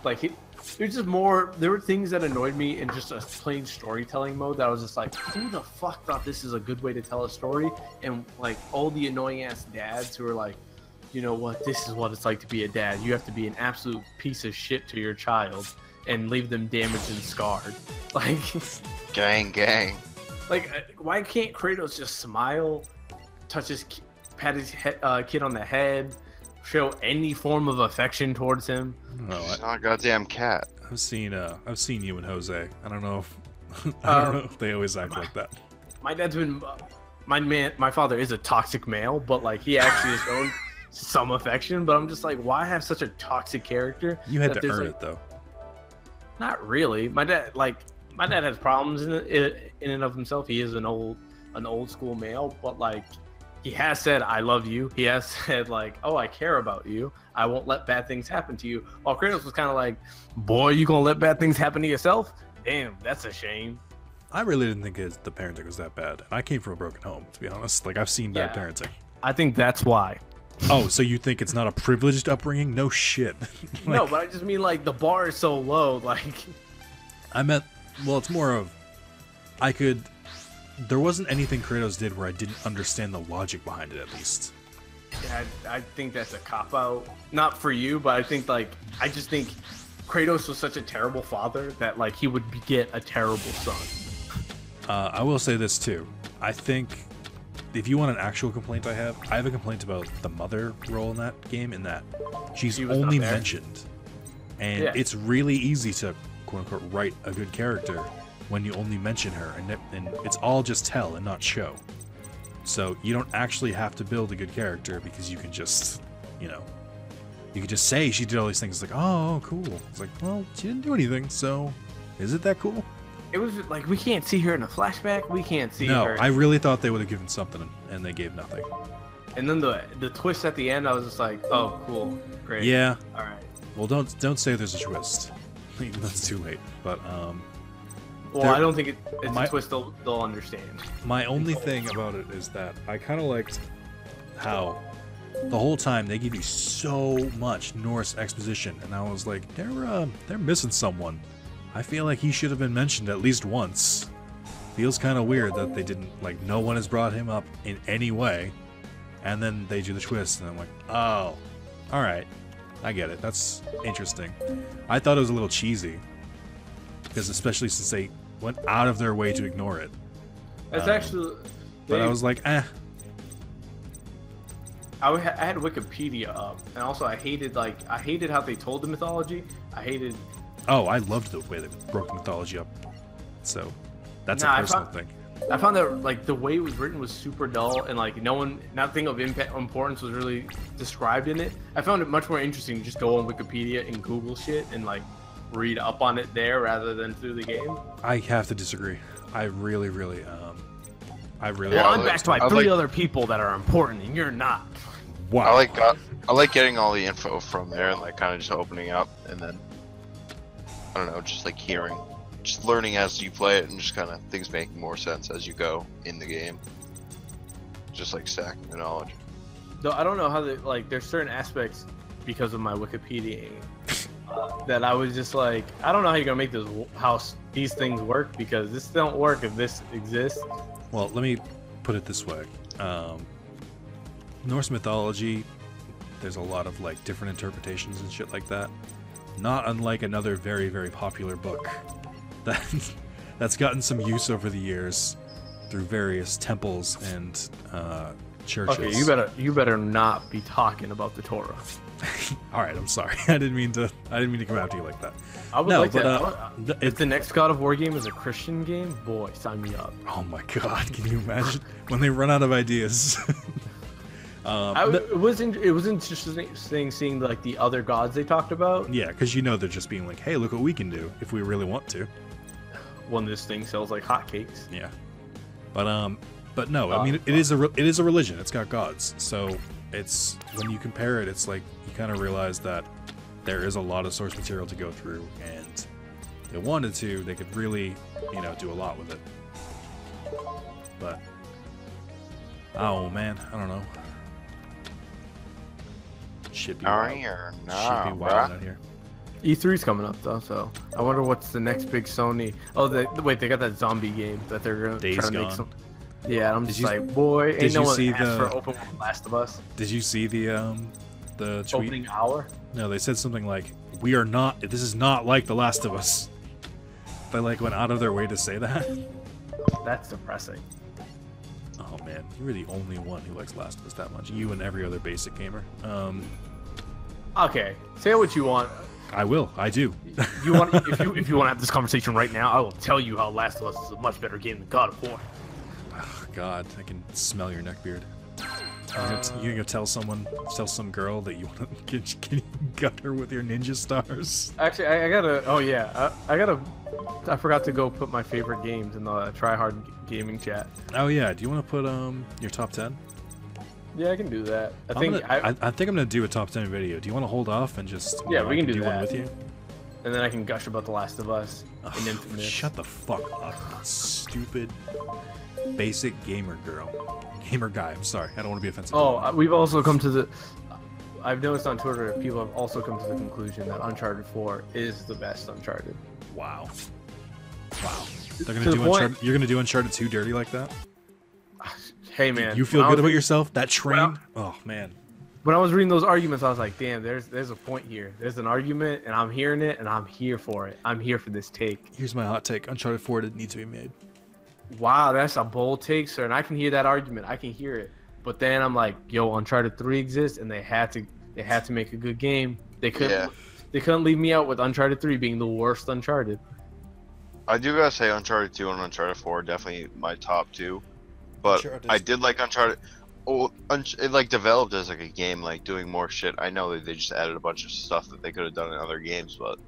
Like there's just more. There were things that annoyed me in just a plain storytelling mode that I was just like, who the fuck thought this is a good way to tell a story? And like all the annoying ass dads who are like, you know what, this is what it's like to be a dad. You have to be an absolute piece of shit to your child and leave them damaged and scarred. Like, gang. Like, why can't Kratos just smile, pat his kid on the head, show any form of affection towards him? No, He's not a goddamn cat. I've seen you and Jose. I don't know if I don't know if they always act like that. My dad's been my father is a toxic male, but like he actually has shown some affection. But I'm just like, why have such a toxic character? You had to earn it though. Not really. My dad has problems in and of himself. He is an old school male, but like he has said, I love you. He has said like, oh, I care about you. I won't let bad things happen to you. While Kratos was kind of like, boy, you gonna let bad things happen to yourself? Damn, that's a shame. I really didn't think the parenting was that bad. And I came from a broken home, to be honest. Like, I've seen bad parenting. I think that's why. Oh, so you think it's not a privileged upbringing? No shit. Like, no, but I just mean like the bar is so low. Like, I meant, well, it's more of, there wasn't anything Kratos did where I didn't understand the logic behind it, at least. Yeah, I think that's a cop-out. Not for you, but I just think Kratos was such a terrible father that like he would get a terrible son. I will say this too. I think if you want an actual complaint I have a complaint about the mother role in that game, in that she's only mentioned. And it's really easy to, quote-unquote, write a good character when you only mention her, and it's all just tell and not show. So you don't actually have to build a good character because you can just, you can just say she did all these things. It's like, oh, cool. It's like, well, she didn't do anything, so is it that cool? It was like, we can't see her in a flashback. We can't see her. No, I really thought they would have given something, and they gave nothing. And then the twist at the end, I was just like, oh, cool, great. Yeah. All right. Well, don't say there's a twist. Even though it's too late. But well, I don't think it's a twist they'll understand. My only thing about it is that I kind of liked how the whole time they give you so much Norse exposition, and I was like, they're missing someone. I feel like he should have been mentioned at least once. Feels kind of weird that they didn't, like, no one has brought him up in any way, and then they do the twist, and I'm like, oh, all right, I get it. That's interesting. I thought it was a little cheesy, because especially since they went out of their way to ignore it. That's actually. But I was like, eh. I had Wikipedia up, and also I hated how they told the mythology. Oh, I loved the way they broke the mythology up. So, that's a personal thing. I found that like the way it was written was super dull, and like nothing of importance was really described in it. I found it much more interesting to just go on Wikipedia and Google shit and like read up on it there rather than through the game. I have to disagree. I really. Well, I'm backed by three other people that are important, and you're not. Wow. I like getting all the info from there and like kind of just opening up, and then I don't know, just like just learning as you play it, and just kind of things making more sense as you go in the game. Just like stacking the knowledge. Though I don't know how there's certain aspects because of my Wikipedia that I was just like, I don't know how you're gonna make these things work, because this don't work if this exists. Well, let me put it this way. Norse mythology, there's a lot of like different interpretations and shit like that. Not unlike another very, very popular book that's gotten some use over the years. through various temples and churches. Okay, you better not be talking about the Torah. All right, I'm sorry. I didn't mean to come after you like that. I would No, like but, that. If the next God of War game is a Christian game, boy, sign me up. Oh my god, can you imagine when they run out of ideas? It was interesting seeing like the other gods they talked about. Yeah, because you know they're just being like, hey, look what we can do if we really want to. When this thing sells like hotcakes. Yeah, but no, I mean it is a religion. It's got gods, so it's when you compare it, it's like you kind of realize that there is a lot of source material to go through, and if they wanted to, they could really, do a lot with it. But oh man, I don't know. Should be wild. Should be wild out here. E3's coming up though, so I wonder what's the next big Sony. Oh, they got that zombie game that they're gonna try to make some. Yeah, I'm just like, boy, ain't no one asked for open world Last of Us. Did you see the tweet? Opening hour? No, they said something like, "We are not. This is not like The Last of Us." They like went out of their way to say that. That's depressing. Oh man, you're the only one who likes Last of Us that much. You and every other basic gamer. Okay, say what you want. I will. I do. If you want to have this conversation right now, I will tell you how Last of Us is a much better game than God of War. Oh, God, I can smell your neckbeard. You're gonna tell some girl that you want to can you gut her with your ninja stars? Actually, I gotta. Oh yeah, I forgot to go put my favorite games in the Try Hard Gaming chat. Oh yeah, do you want to put your top 10? Yeah, I can do that. I think I'm gonna do a top 10 video. Do you want to hold off and just we can do that one with you? And then I can gush about The Last of Us and Infamous. Shut the fuck up, stupid basic gamer guy. I'm sorry, I don't want to be offensive. Oh, we've also come to the. I've noticed on Twitter people have also come to the conclusion that Uncharted 4 is the best Uncharted. Wow. They're gonna do Uncharted. You're gonna do Uncharted 2 dirty like that? Hey man, you feel good about yourself? That train? Oh man. When I was reading those arguments, I was like, damn, there's a point here. There's an argument, and I'm hearing it, and I'm here for it. I'm here for this take. Here's my hot take: Uncharted 4 didn't need to be made. Wow, that's a bold take, sir. And I can hear that argument. I can hear it. But then I'm like, yo, Uncharted 3 exists, and they had to make a good game. They couldn't leave me out with Uncharted 3 being the worst Uncharted. I do gotta say, Uncharted 2 and Uncharted 4 are definitely my top two. But I did like Uncharted. Oh, it like developed as like a game, like doing more shit. I know that they just added a bunch of stuff that they could have done in other games, but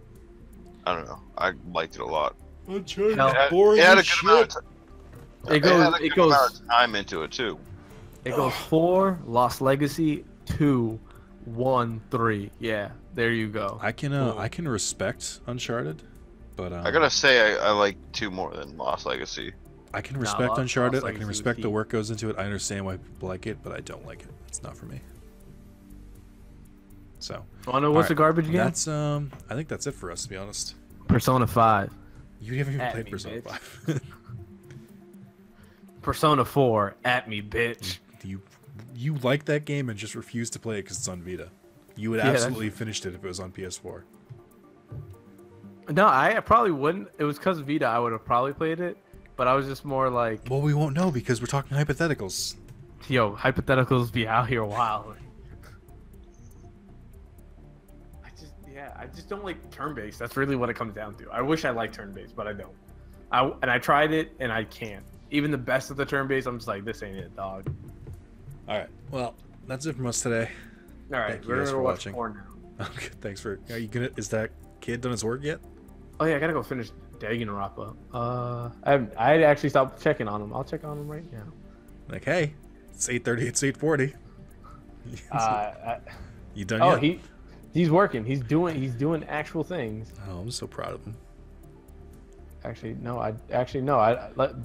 I don't know. I liked it a lot. Uncharted boring as shit. It goes amount of time into it too. It goes 4, Lost Legacy, 2, 1, 3. Yeah, there you go. I can respect Uncharted, but I gotta say I like 2 more than Lost Legacy. I can respect Uncharted. I can respect the work goes into it. I understand why people like it, but I don't like it. It's not for me. So. Wanna know what's the garbage game? That's I think that's it for us, to be honest. Persona 5. You haven't even played Persona 5. Persona 4, at me, bitch. You like that game and just refuse to play it because it's on Vita. You would absolutely finished it if it was on PS4. No, I probably wouldn't. It was because of Vita. I would have probably played it. But I was just more like... Well, we won't know because we're talking hypotheticals. Yo, hypotheticals be out here wild. I just don't like turn-based. That's really what it comes down to. I wish I liked turn-based, but I don't. And I tried it, and I can't. Even the best of the turn-based, I'm just like, this ain't it, dog. All right. Well, that's it from us today. All right. We're going to watch porn now. Okay, thanks for... Are you gonna... Is that kid done his work yet? Oh, yeah. I got to go finish Danganronpa. I actually stopped checking on him. I'll check on him right now. Like, hey, it's 8:30. It's 8:40. You done yet? Oh, he's working. He's doing actual things. Oh, I'm so proud of him. Actually, no.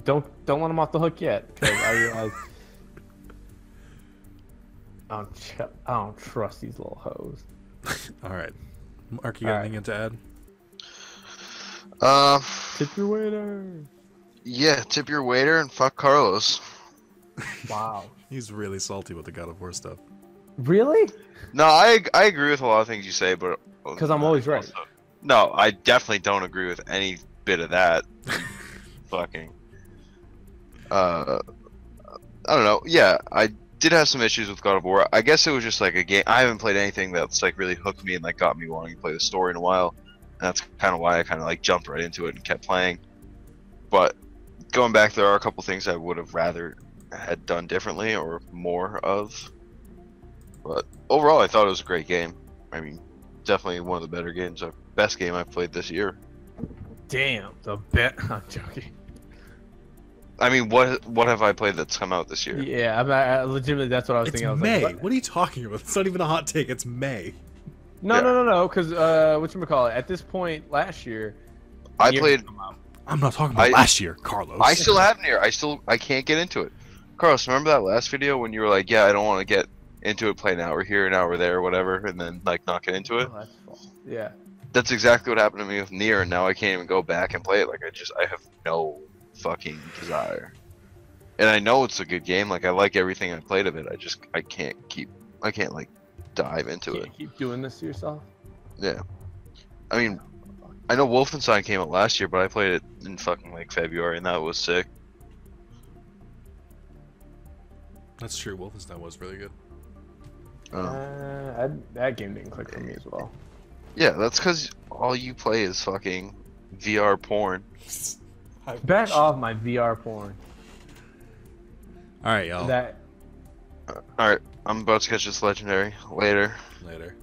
Don't let him off the hook yet. Because I realize I don't trust these little hoes. All right, Mark, you got anything to add? Tip your waiter. Yeah, tip your waiter and fuck Carlos. Wow. He's really salty with the God of War stuff. Really? No, I agree with a lot of things you say, but because I'm always right. No, I definitely don't agree with any bit of that. Fucking. I don't know. Yeah, I did have some issues with God of War. I guess it was just like a game. I haven't played anything that's like really hooked me and like got me wanting to play the story in a while. And that's kind of why I kind of like jumped right into it and kept playing. But going back, there are a couple things I would have rather had done differently or more of. But overall, I thought it was a great game. I mean, definitely one of the better games, best game I've played this year. Damn, the bet. I'm joking. I mean, what have I played that's come out this year? Yeah, I legitimately, that's what I was It's thinking. I was May. like, What are you talking about? It's not even a hot take. It's May. no, Yeah. no, because whatchamacallit, at this point last year, I Nier played. had come out. I'm not talking about last year, Carlos. I still have Nier. I can't get into it. Carlos, remember that last video when you were like, "Yeah, I don't want to get into it. Play an hour here, an hour there, whatever," and then like not get into it. Oh, that's false. Yeah. That's exactly what happened to me with Nier, and now I can't even go back and play it. Like I have no fucking desire. And I know it's a good game. Like I like everything I played of it. I can't like dive into it. Can't keep doing this to yourself. Yeah. I mean, I know Wolfenstein came out last year, but I played it in fucking like February, and that was sick. That's true. Wolfenstein was really good. That game didn't click for me as well. Yeah, that's because all you play is fucking VR porn. Back off my VR porn. All right, y'all. That Alright, I'm about to catch this legendary. Later. Later.